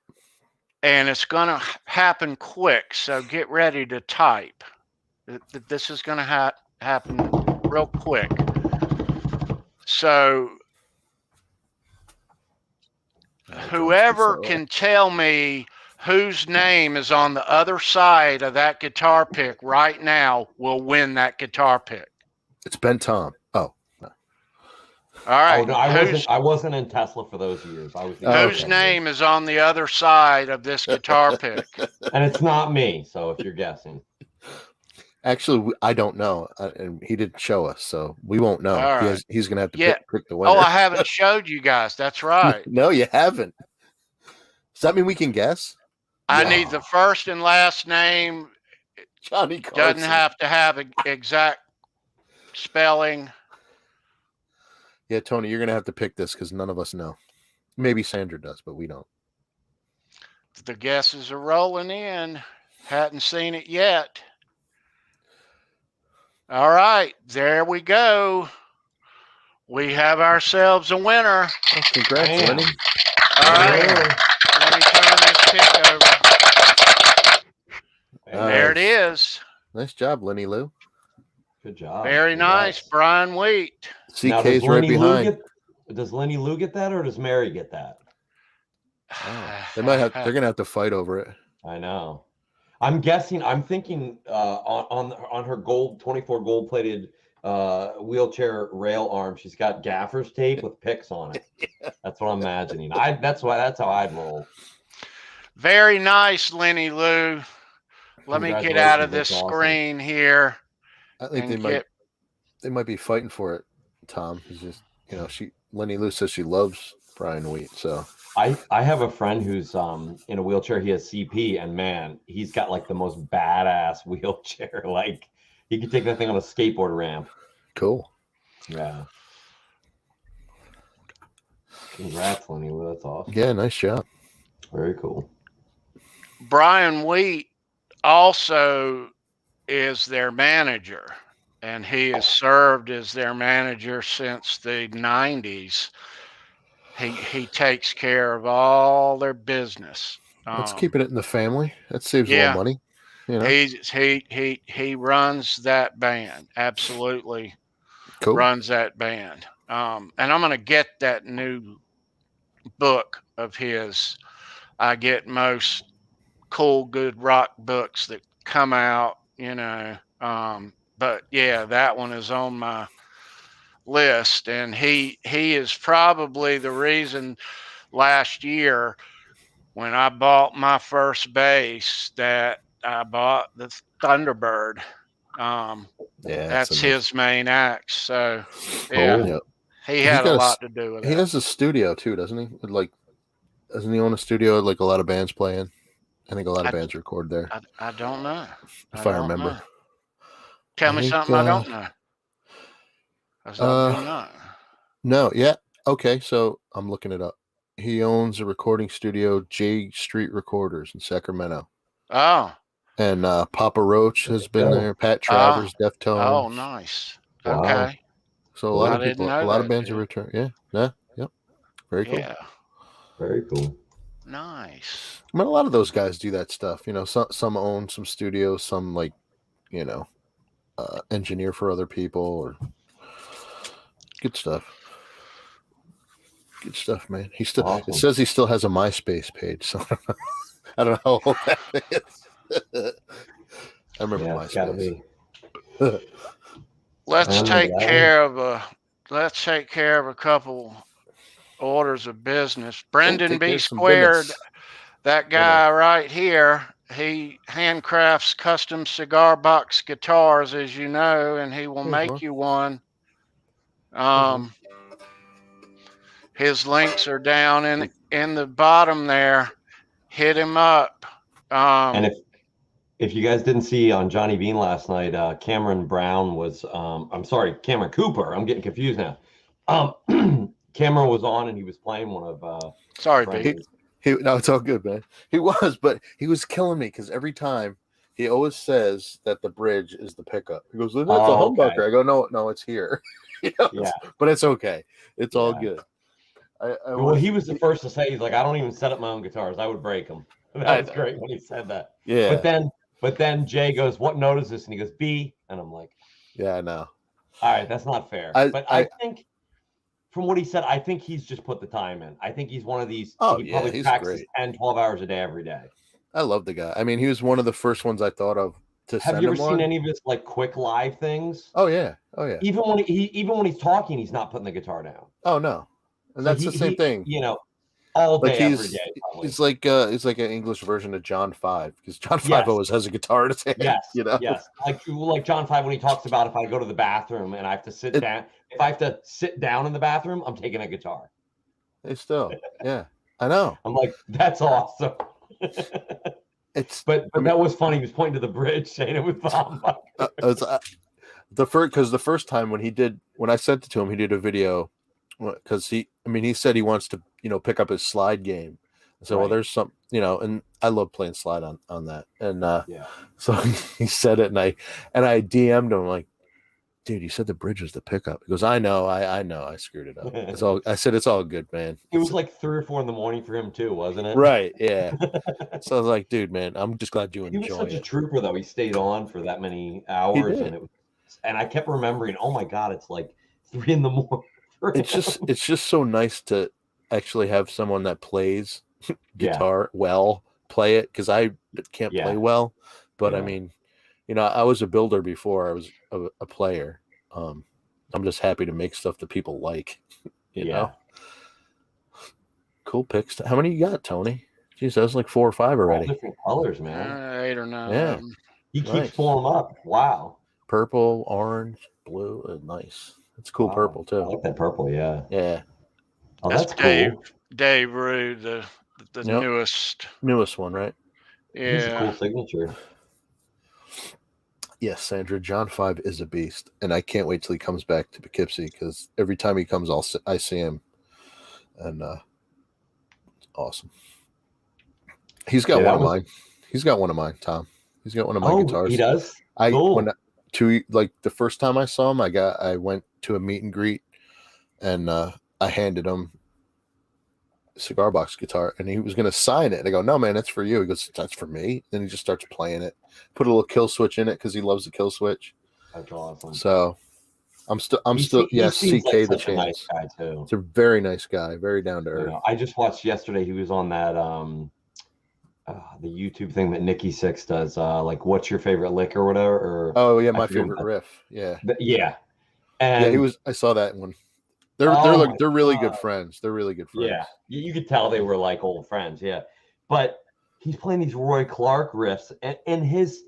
And it's going to happen quick, so get ready to type. This is going to happen real quick. So whoever can tell me whose name is on the other side of that guitar pick right now will win that guitar pick. It's Ben Tom. Oh. No. All right. Oh, no, I wasn't in Tesla for those years. I was. Whose name is on the other side of this guitar pick? And it's not me. So if you're guessing, actually, I don't know, and he didn't show us, so we won't know. Right. He's gonna have to pick the winner. Oh, I haven't showed you guys. That's right. No, you haven't. Does that mean we can guess? I need the first and last name. Johnny Carson. Doesn't have to have exact spelling. Yeah, Tony, you're gonna have to pick this because none of us know. Maybe Sandra does, but we don't. The guesses are rolling in. Hadn't seen it yet. All right, there we go. We have ourselves a winner. Oh, congrats, Lenny. All right, let me turn this pick over. There it is. Nice job, Lenny Lou. Good job. Very nice, Brian Wheat. CK's right behind. Does Lenny Lou get that, or does Mary get that? Oh, they're gonna have to fight over it. I know. I'm thinking on her 24 gold plated wheelchair rail arm, she's got gaffer's tape with picks on it. That's what I'm imagining. That's how I'd roll. Very nice, Lenny Lou. Let me get out of this screen here. I think they might be fighting for it, Tom. He's just, Lenny Lou says she loves Brian Wheat, so I have a friend who's in a wheelchair. He has CP, and man, he's got like the most badass wheelchair. Like he could take that thing on a skateboard ramp. Cool. Yeah. Congrats, Lenny Lou. That's awesome. Yeah, nice job. Very cool. Brian Wheat also is their manager, and he has served as their manager since the 90s. He takes care of all their business. Let's keep it in the family. That saves a little money. He runs that band. Absolutely. Cool. Runs that band. And I'm going to get that new book of his. I get most cool, good rock books that come out, you know. But yeah, that one is on my list, and he is probably the reason last year when I bought my first bass that I bought the Thunderbird. That's his main axe. So yeah, Cool. Yeah. he He's had a got lot to do with He that. has a studio too, doesn't he? Like, doesn't he own a studio? Like a lot of bands play in. I think a lot of bands record there. I don't know. If I remember. Know. Tell me something I don't know. I do not. No, yeah. Okay, so I'm looking it up. He owns a recording studio, J Street Recorders in Sacramento. Oh. And Papa Roach has been there. Pat Travers, Deftones. Oh, nice. Wow. Okay. So a lot of people, a lot of bands are returning. Yeah, yep. Very cool. Yeah. Very cool. Nice. I mean, a lot of those guys do that stuff. You know, some own some studios, some like, you know, engineer for other people, or good stuff. Good stuff, man. He still It says he still has a MySpace page, so I don't know how old that is. I remember MySpace. Let's take care of a couple orders of business. Brendan B. Squared, that guy right here, he handcrafts custom cigar box guitars, as you know, and he will make you one. His links are down in the bottom there. Hit him up. And if you guys didn't see on Johnny Bean last night, Cameron Brown was I'm sorry, Cameron Cooper. I'm getting confused now. Cameron was on and he was playing one of sorry, Pete. No, it's all good, man. He was, but he was killing me because every time he always says that the bridge is the pickup. He goes, "That's a humbucker." Okay. I go, "No, it's here." You know, yeah, but it's okay. It's all good. Well, he was the first to say, he's like, "I don't even set up my own guitars. I would break them." That was great when he said that. Yeah. But then Jay goes, "What note is this?" And he goes, "B." And I'm like, "Yeah, I know." All right, that's not fair. I think from what he said, I think he's just put the time in. I think he's one of these. He probably practices 10, 12 hours a day every day. I love the guy. I mean, he was one of the first ones I thought of to send him. Have you ever seen any of his like quick live things? Oh yeah. Even when he's talking, he's not putting the guitar down. Oh no, and that's the same thing. You know, all day, every day. Probably. He's like an English version of John 5 because John 5 always has a guitar in his hand. Yes, you know. Yes, like John 5 when he talks about if I go to the bathroom and I have to sit down. If I have to sit down in the bathroom, I'm taking a guitar. Yeah, I know. I'm like, that's awesome. But that was funny. He was pointing to the bridge, saying it was the first time when I sent it to him, he did a video because he said he wants to pick up his slide game. So well, there's some and I love playing slide on that, and so he said it, and I DM'd him like, dude, you said the bridge was the pickup. He goes, I know, I screwed it up. I said it's all good, man. It was like 3 or 4 in the morning for him too, wasn't it? Right, yeah. So I was like, dude, man, I'm just glad you enjoyed it. He was such a trooper though. He stayed on for that many hours, and I kept remembering, oh my god, it's like 3 in the morning. It's just so nice to actually have someone that plays guitar well play it, because I can't play well, but I mean, I was a builder before I was a player. I'm just happy to make stuff that people like, you know. Cool picks. How many you got, Tony? Jeez, that was like 4 or 5 already. All different colors, man. 8 or 9. Yeah, he keeps pulling them up. Wow. Purple, orange, blue, nice. It's cool. Purple too. I like that purple. Yeah. Oh, that's cool. Dave Rue, the newest one, right? Yeah, it's a cool signature. Yes, Sandra, John 5 is a beast, and I can't wait till he comes back to Poughkeepsie, because every time he comes, I see him, and it's awesome. He's got one of mine. He's got one of mine, Tom. He's got one of my guitars. He does. The first time I saw him, I went to a meet and greet, and I handed him a cigar box guitar, and he was going to sign it. And I go, "No, man, that's for you." He goes, "That's for me." Then he just starts playing it. Put a little kill switch in it because he loves the kill switch. That's awesome. So I'm still He yes, seems CK like the such a nice chance. guy too. It's a very nice guy, very down to earth. I just watched yesterday. He was on that the YouTube thing that Nikki Sixx does. Like, what's your favorite lick or whatever? Or Oh yeah, I my forget favorite what riff. Yeah, yeah. yeah, he And was. I saw that one. They're oh like they're really good God. friends. They're really good friends. Yeah, you could tell they were like old friends. Yeah, but he's playing these Roy Clark riffs, and his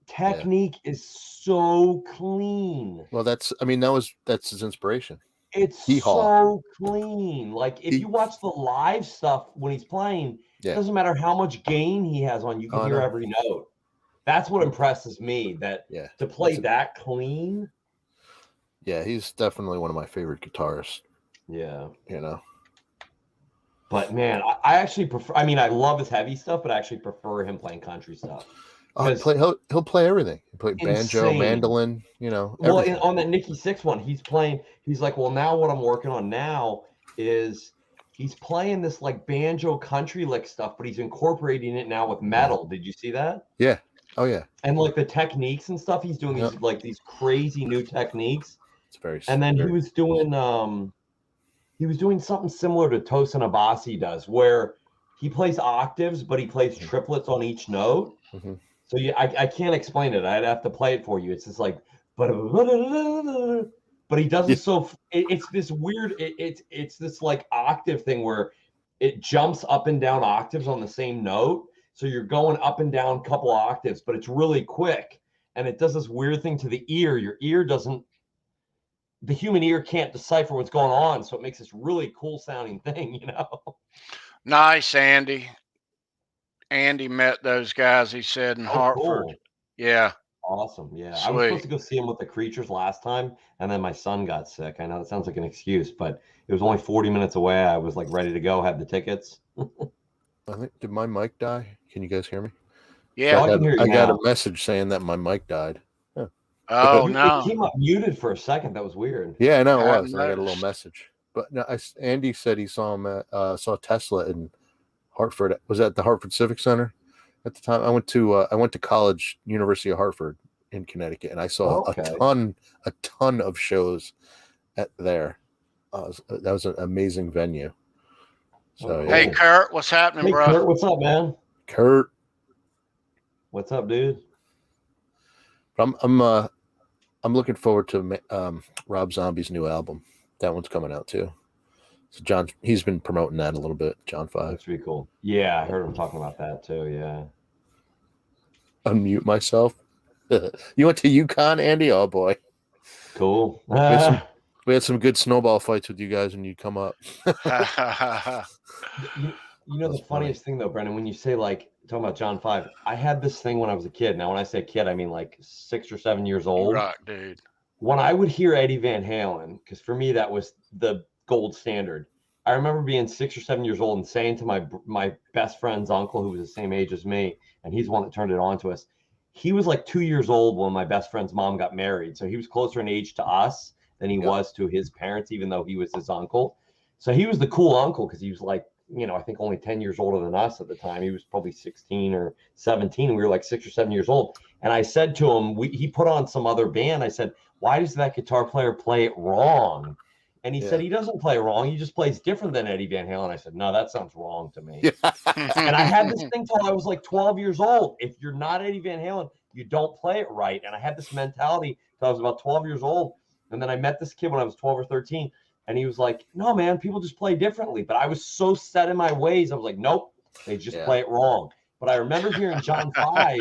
technique is so clean. Well, that's his inspiration. It's Hee-haw. so clean. Like if you watch the live stuff when he's playing, it doesn't matter how much gain he has on, you can hear every note. That's what impresses me. That to play that clean. Yeah, he's definitely one of my favorite guitarists. Yeah, you know. But man, I actually prefer. I mean, I love his heavy stuff, but I actually prefer him playing country stuff. He'll play everything. He'll play banjo, mandolin, you know. Well, on that Nikki Sixx one, he's like, well, now what I'm working on now is he's playing this like banjo country lick stuff, but he's incorporating it now with metal. Did you see that? Yeah. Oh yeah. And like the techniques and stuff, he's doing these crazy new techniques. It's very. And then he was doing something similar to Tosin Abasi does, where he plays octaves, but he plays triplets on each note. Mm-hmm. So I can't explain it. I'd have to play it for you. It's just like, but he does it so. It's this weird. It's this like octave thing where it jumps up and down octaves on the same note. So you're going up and down a couple octaves, but it's really quick, and it does this weird thing to the ear. Your ear doesn't. The human ear can't decipher what's going on, so it makes this really cool sounding thing, you know. Nice, Andy. Andy met those guys, he said, in Hartford. Cool. Yeah. Awesome. Yeah. Sweet. I was supposed to go see him with the Creatures last time, and then my son got sick. I know that sounds like an excuse, but it was only 40 minutes away. I was like ready to go, had the tickets. I think, did my mic die? Can you guys hear me? Yeah. I got a message saying that my mic died. Huh. Oh, no. It came up muted for a second. That was weird. Yeah, I know it was. I got a little message. But no, Andy said he saw him at, saw Tesla in Hartford. Was at the Hartford Civic Center at the time. I went to college, University of Hartford in Connecticut, and I saw a ton of shows there. That was an amazing venue. So hey, Kurt, what's happening, bro? Kurt, what's up, man? Kurt, what's up, dude? I'm looking forward to Rob Zombie's new album. That one's coming out too. So he's been promoting that a little bit. John 5. That's pretty cool. Yeah, I heard him talking about that too. Yeah. Unmute myself. You went to UConn, Andy? Oh boy. Cool. We had some good snowball fights with you guys when you come up. You know the funniest thing though, Brendan, when you say like talking about John 5, I had this thing when I was a kid. Now when I say kid, I mean like 6 or 7 years old. Right, dude. When I would hear Eddie Van Halen, because for me that was the gold standard. I remember being 6 or 7 years old and saying to my best friend's uncle, who was the same age as me, and he's the one that turned it on to us. He was like 2 years old when my best friend's mom got married. So he was closer in age to us than he was to his parents, even though he was his uncle. So he was the cool uncle because he was like, I think only 10 years older than us at the time. He was probably 16 or 17. And we were like 6 or 7 years old. And I said to him, he put on some other band. I said, why does that guitar player play it wrong? And he said, he doesn't play wrong. He just plays different than Eddie Van Halen. I said, no, that sounds wrong to me. And I had this thing till I was like 12 years old. If you're not Eddie Van Halen, you don't play it right. And I had this mentality till I was about 12 years old. And then I met this kid when I was 12 or 13. And he was like, no, man, people just play differently. But I was so set in my ways. I was like, nope, they just play it wrong. But I remember hearing John 5,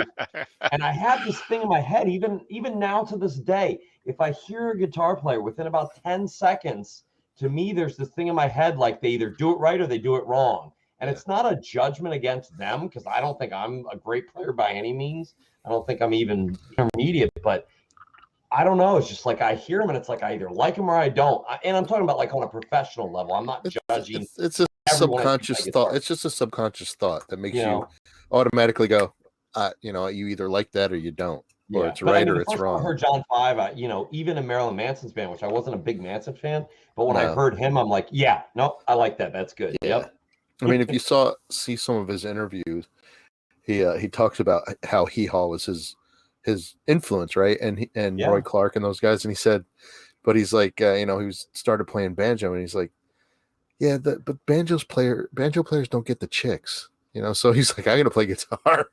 and I had this thing in my head, even now to this day. If I hear a guitar player within about 10 seconds, to me, there's this thing in my head, like they either do it right or they do it wrong. And it's not a judgment against them, because I don't think I'm a great player by any means. I don't think I'm even intermediate, but I don't know. It's just like I hear them and it's like I either like them or I don't. And I'm talking about like on a professional level. I'm not judging. It's a subconscious thought. It's just a subconscious thought that makes you automatically go, you either like that or you don't, or it's right or it's wrong. I heard John 5, even in Marilyn Manson's band, which I wasn't a big Manson fan, but when I heard him, I'm like, I like that. That's good. Yeah. Yep. I mean, if you see some of his interviews, he talks about how Hee Haw was his his influence, right? And Yeah. Roy Clark and those guys. And he said, but he's like, he was started playing banjo, and he's like, yeah, but banjo players don't get the chicks, So he's like, I'm gonna play guitar.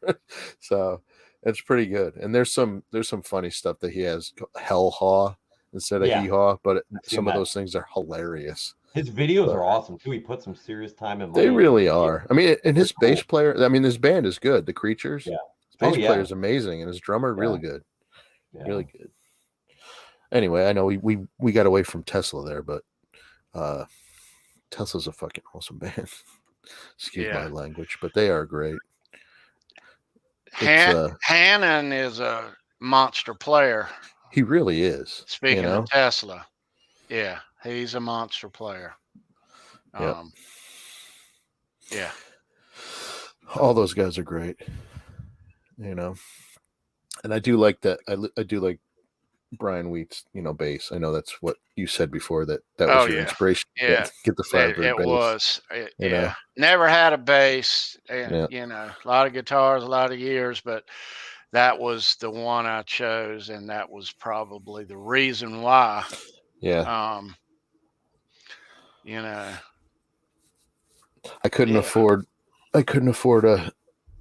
So it's pretty good. And there's some funny stuff that he has, hell haw instead of hee haw, but some of those things are hilarious. His videos are awesome too. He put some serious time in. They really are. I mean, and his bass player. I mean, his band is good. The Creatures. Yeah. His bass player is amazing, and his drummer really good. Yeah. Really good. Anyway, I know we got away from Tesla there, but Tesla's a fucking awesome band. Excuse my language, but they are great. Hannon is a monster player. He really is. Speaking of Tesla, yeah, he's a monster player. Yeah. All those guys are great. And I do like that. I do like Brian Wheat's, bass. I know that's what you said before, that was your inspiration. Yeah. Get the Firebird bass. It was. Never had a bass. A lot of guitars, a lot of years, but that was the one I chose, and that was probably the reason why. Yeah. I couldn't afford a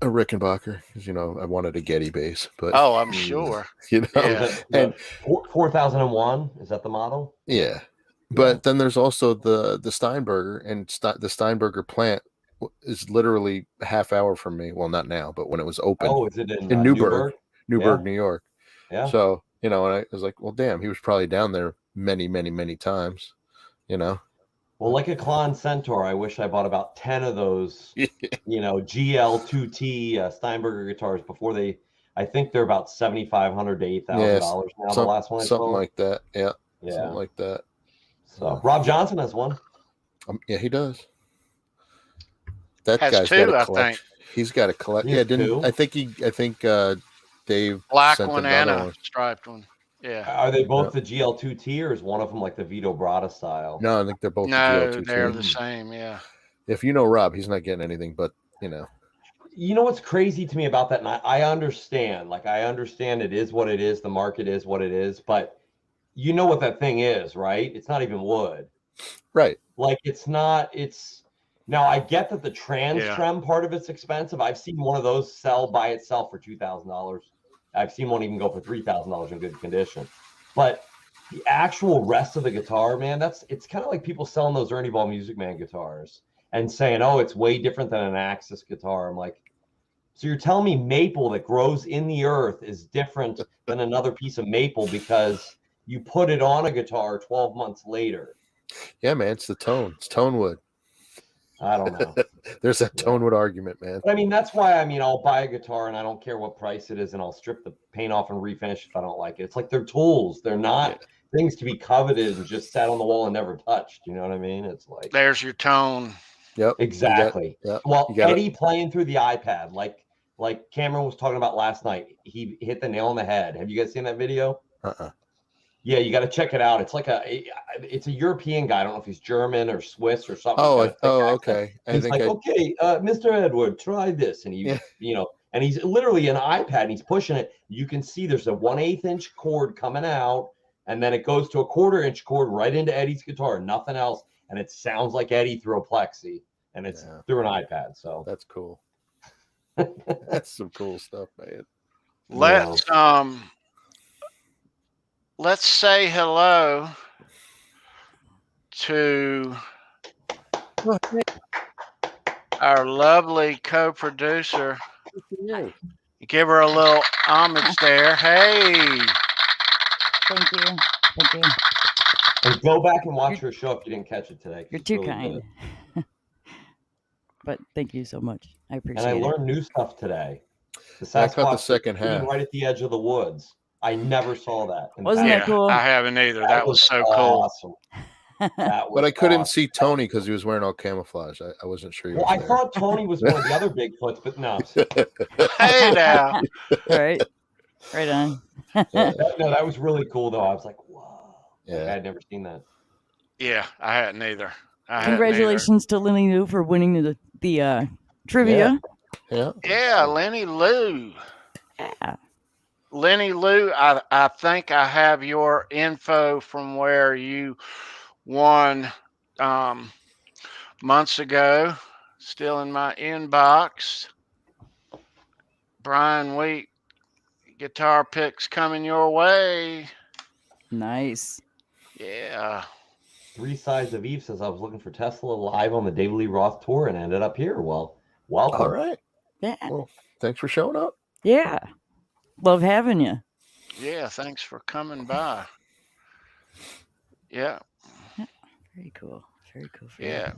Rickenbacker because I wanted a Getty bass, but I'm sure. And 4001, is that the model? Yeah, but then there's also the Steinberger, and the Steinberger plant is literally a half hour from me. Well, not now, but when it was open. Oh, is it in Newburgh, New York? Yeah. So and I was like, well, damn, he was probably down there many, many, many times. Well, like a Klon Centaur, I wish I bought about 10 of those, GL2T Steinberger guitars before I think they're about $7,500 to $8,000 now. The last one I something sold. Like that. Yeah. Something like that. So Rob Johnson has one. Yeah, he does. That has guy's two, got a I collection. think. He's got a collection. Yeah, two? I think Dave black sent one and a striped one. Yeah. Are they both the GL2T, or is one of them like the Vito Bratta style? No, I think they're both the GL2T. They're the same, yeah. If you know Rob, he's not getting anything, but You know what's crazy to me about that, and I understand. Like, I understand it is what it is, the market is what it is, but you know what that thing is, right? It's not even wood. Right. Like, now I get that the trem part of it's expensive. I've seen one of those sell by itself for $2,000. I've seen one even go for $3,000 in good condition. But the actual rest of the guitar, man, it's kind of like people selling those Ernie Ball Music Man guitars and saying, oh, it's way different than an Axis guitar. I'm like, so you're telling me maple that grows in the earth is different than another piece of maple because you put it on a guitar 12 months later? Yeah, man, it's the tone. It's tone wood. I don't know. There's that tone wood argument, man. But that's why, I'll buy a guitar and I don't care what price it is, and I'll strip the paint off and refinish if I don't like it. It's like they're tools. They're not things to be coveted and just sat on the wall and never touched. You know what I mean? It's like, there's your tone. Yep. Exactly. Well, Eddie playing through the iPad, like Cameron was talking about last night, he hit the nail on the head. Have you guys seen that video? Yeah, you got to check it out. It's like it's a European guy. I don't know if he's German or Swiss or something. Okay. He's like, okay, Mr. Edward, try this, and and he's literally an iPad and he's pushing it. You can see there's a 1/8 inch cord coming out, and then it goes to a 1/4 inch cord right into Eddie's guitar, nothing else, and it sounds like Eddie through a plexi, and it's through an iPad. So that's cool. That's some cool stuff, man. Let's say hello to our lovely co-producer. Give her a little homage there. Hey. Thank you. And go back and watch her show if you didn't catch it today. You're too kind. But thank you so much. I appreciate it. And I learned new stuff today. I caught the second half. Right at the edge of the woods. I never saw that. Wasn't that cool? I haven't either. That was so cool. Awesome. But I couldn't see Tony because he was wearing all camouflage. I wasn't sure he was I there. thought Tony was one of the other Bigfoots, but no. Hey now. Right on. No, that was really cool though. I was like, whoa. Yeah. Like, I had never seen that. Yeah, I hadn't either. Congratulations to Lenny Lou for winning the trivia. Yeah, Lenny Lou. Yeah. Lenny Lou, I think I have your info from where you won months ago. Still in my inbox. Brian Wheat, guitar picks coming your way. Nice. Yeah. Three Sides of Eve says I was looking for Tesla live on the David Lee Roth tour and ended up here. Well, welcome. All right. Yeah. Well, thanks for showing up. Yeah. Love having you. Yeah, thanks for coming by. Yeah. Very cool. Very cool. Yeah.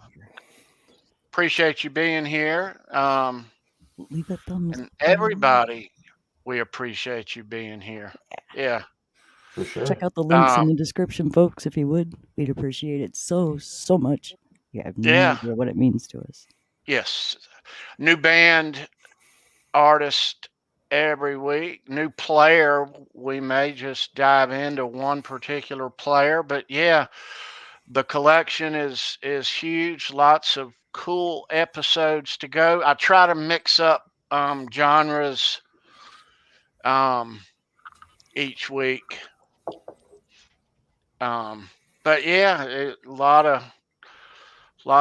Appreciate you being here. Leave a thumbs And up. everybody, we appreciate you being here. Yeah. For sure. Check out the links in the description, folks, if you would. We'd appreciate it so much. You have no idea what it means to us. Yes. New band artist every week. New player. We may just dive into one particular player, but yeah, the collection is huge. Lots of cool episodes to go. I try to mix up genres each week. But yeah, a lot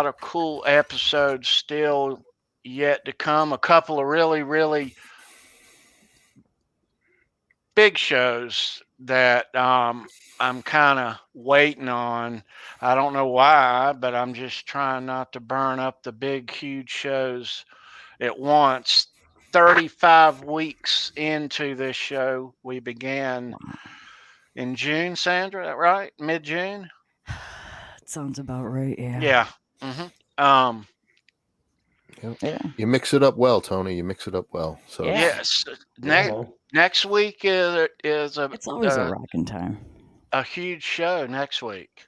of cool episodes still yet to come. A couple of really big shows that I'm kind of waiting on. I don't know why, but I'm just trying not to burn up the big, huge shows at once. 35 weeks into this show, we began in June, Sandra, right? Mid-June? That sounds about right, yeah. Yeah. Mm-hmm. Yeah. You mix it up well, Tony. You mix it up well. So Yeah. Yes. Next week is It's always a rocking time. a huge show next week.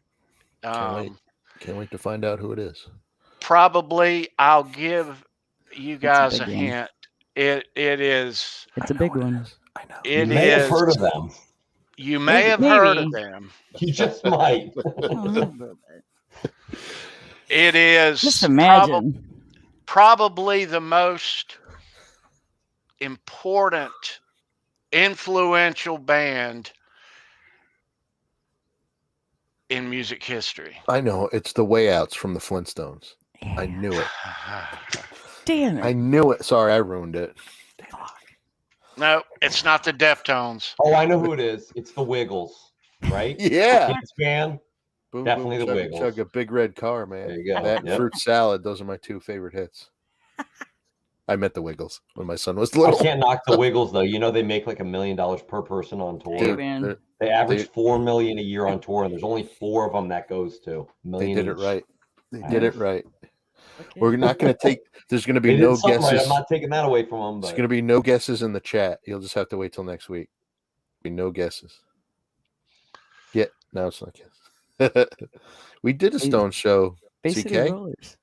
can't wait to find out who it is. Probably I'll give you guys a big one. hint. It is. It's a big one. I know. You It may have is. heard of them. You may have heard of Maybe. them. You just might. It is Just imagine. probably the most important, influential band in music history. I know. It's the Way Outs from the Flintstones. Yeah. I knew it. Damn it. I knew it. Sorry, I ruined it. No, it's not the Deftones. Oh, I know who it is. It's the Wiggles, right? Yeah. Kids band. Boom, Definitely boom, the chug, Wiggles. chug, a big red car, man. There you go. That and Yep. fruit salad. Those are my two favorite hits. I met the Wiggles when my son was I little. can't knock the Wiggles though. You know they make like $1 million per person on tour. Hey, man. They average $4 million a year on tour, and there's only 4 of them that goes to. They did it each. right. They did it right. Okay. We're not going to take. There's going to They be did no something guesses. right. I'm not taking that away from them. There's But going to be no guesses in the chat. You'll just have to wait till next week. Be no guesses. Yeah, now it's not guesses. We did a Stone show. Bay City CK? Rollers.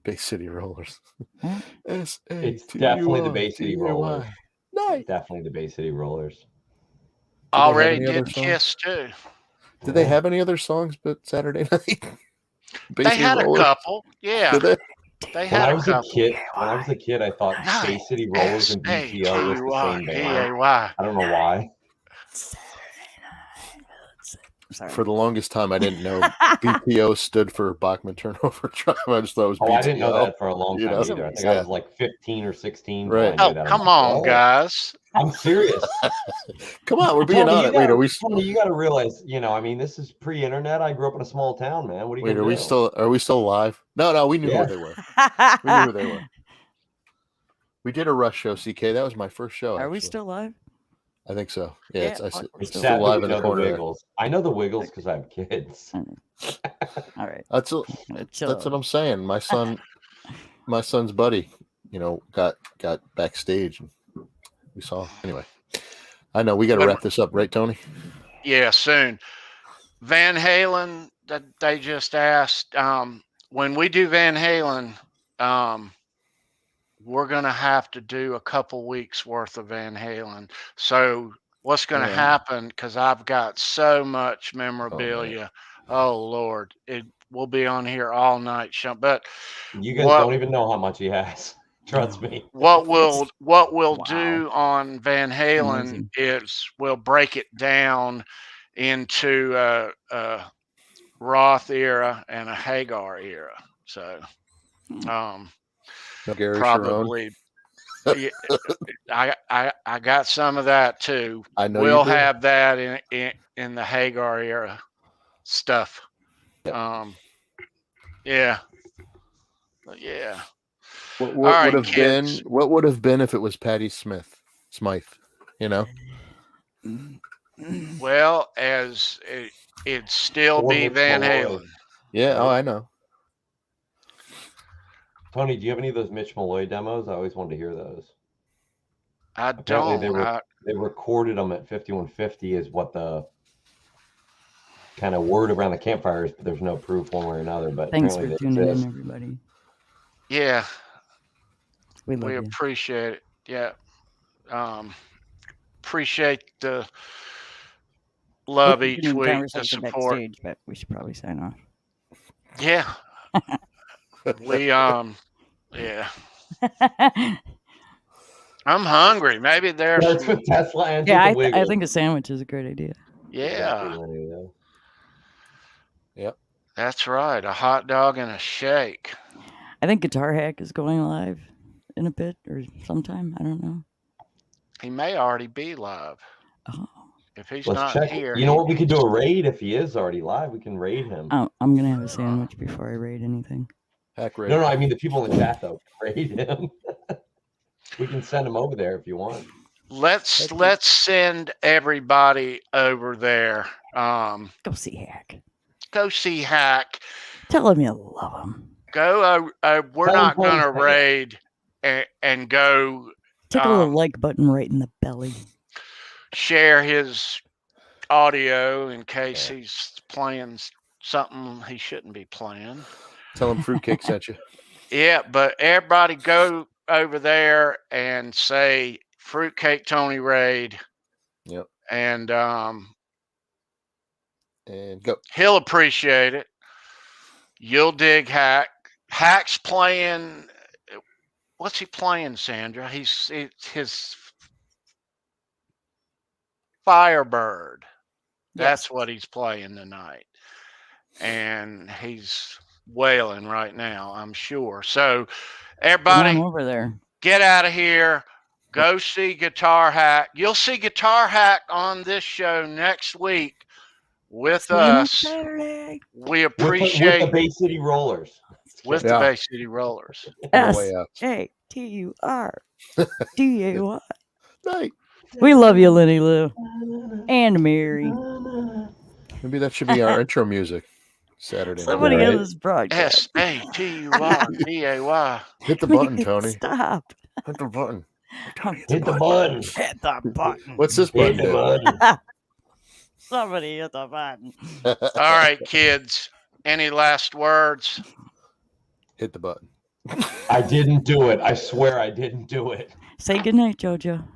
Bay City Rollers. Huh? it's definitely the Bay City Rollers. Nice. Definitely the Bay City Rollers. Already any other did songs? Kiss too. Did they have any other songs but Saturday Night? Bay They City had a Rollers? couple. Yeah, Did they? they When had I a was a couple. kid, I thought Bay City Rollers and BTO was the same band. S-A-T-Y-P-A-Y. I don't know why. Sorry. For the longest time, I didn't know BTO stood for Bachman Turnover Drive. I just thought it was BTO. Oh, I didn't know that for a long You time know? either. I think I was like 15 or 16. when Right. I knew Oh, that. come I'm like, on, oh, guys. I'm serious. Come on, we're being Tony, on you it. gotta, Wait, Tony, you got to realize, I mean, this is pre-internet. I grew up in a small town, man. What are you are gonna do? we still live? No, we knew Yeah. who they were. We knew who they were. We did a Rush show, CK. That was my first show. Are we actually. still live? I think so. Yeah, Yeah, it's fuck, we're It's still sad that live we in the know corner there. Wiggles. I know the Wiggles because I have kids. All right. That's Chill what out. I'm saying. My son's buddy, got backstage and we saw. Anyway, I know we got to When- wrap this up, right, Tony? Yeah, soon. Van Halen, that they just asked. When we do Van Halen, we're gonna have to do a couple weeks worth of Van Halen. So what's gonna Yeah. happen? Because I've got so much memorabilia. Oh Lord, it will be on here all night. But You guys What- don't even know how much he has. Trust me. What we'll Wow. do on Van Halen Amazing. is we'll break it down into a Roth era and a Hagar era. So No Gary Sharon. probably yeah, I got some of that too. I know We'll you do. have that in the Hagar era stuff. Yep. Yeah. Yeah. What All right, would have kids. been? What would have been if it was Patty Smythe? You know. Well, as it'd still Or be Mitch Van Malloy. Halen. Yeah. Oh, I know. Tony, do you have any of those Mitch Malloy demos? I always wanted to hear those. I Apparently don't. they recorded them at 5150 is what the kind of word around the campfire is, but there's no proof one way or another. But Thanks for apparently they tuning exist. in, everybody. Yeah, We love we you. appreciate it. Yeah. Appreciate the love We're each continuing week, the conversation support. backstage, but we should probably sign off. Yeah. We yeah. I'm hungry. Maybe there's Starts some, with Tesla and Yeah, with the I Wiggles. think a sandwich is a great idea. yeah. Exactly, Lenny, though. Yep. That's right. A hot dog and a shake. I think Guitar Hack is going live in a bit or sometime. I don't know. He may already be live. Oh, If he's Let's not check. here, You know what? We could do a raid if he is already live. We can raid him. I'm gonna have a sandwich before I raid anything. Hack Ray. No, I mean the people in the chat though. Raid him. We can send him over there if you want. let's send everybody over there. Go see Hack. Go see Hack. Tell him you love him. Go. We're Tell him not gonna Tony's raid and go Tickle the like button right in the belly. share his audio in case he's playing something he shouldn't be playing. Tell him Fruitcake sent you. Yeah, but everybody go over there and say Fruitcake Tony Raid. Yep. And And go. he'll appreciate it. You'll dig Hack. Hack's playing. What's he playing, Sandra? It's his Firebird. That's what he's playing tonight. And he's wailing right now, I'm sure. So everybody Come over there. get out of here. Go see Guitar Hack. You'll see Guitar Hack on this show next week with us. Saturday. We With appreciate the Bay City Rollers. with the Yeah. Bay City Rollers. On the way out. SATURDAY. Night. We love you, Lenny Lou. And Mary. Maybe that should be our intro music. Saturday. night. Somebody Right. in this broadcast. SATURDAY. Hit the button, Tony. Stop. Hit the button. Hit the button. Hit the button. What's this Hit button the do? button. Somebody hit the button. All right, kids. Any last words? Hit the button. I didn't do it. I swear I didn't do it. Say goodnight, JoJo.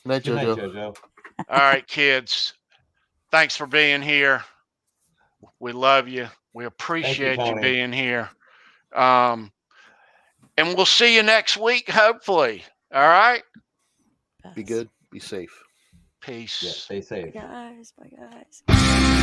Night, Good night, JoJo. JoJo. All right, kids. Thanks for being here. We love you. We appreciate you Tony. being here. And we'll see you next week, hopefully. All right? Be good. Be safe. Peace. Yeah, stay safe. Bye, guys. Bye, guys.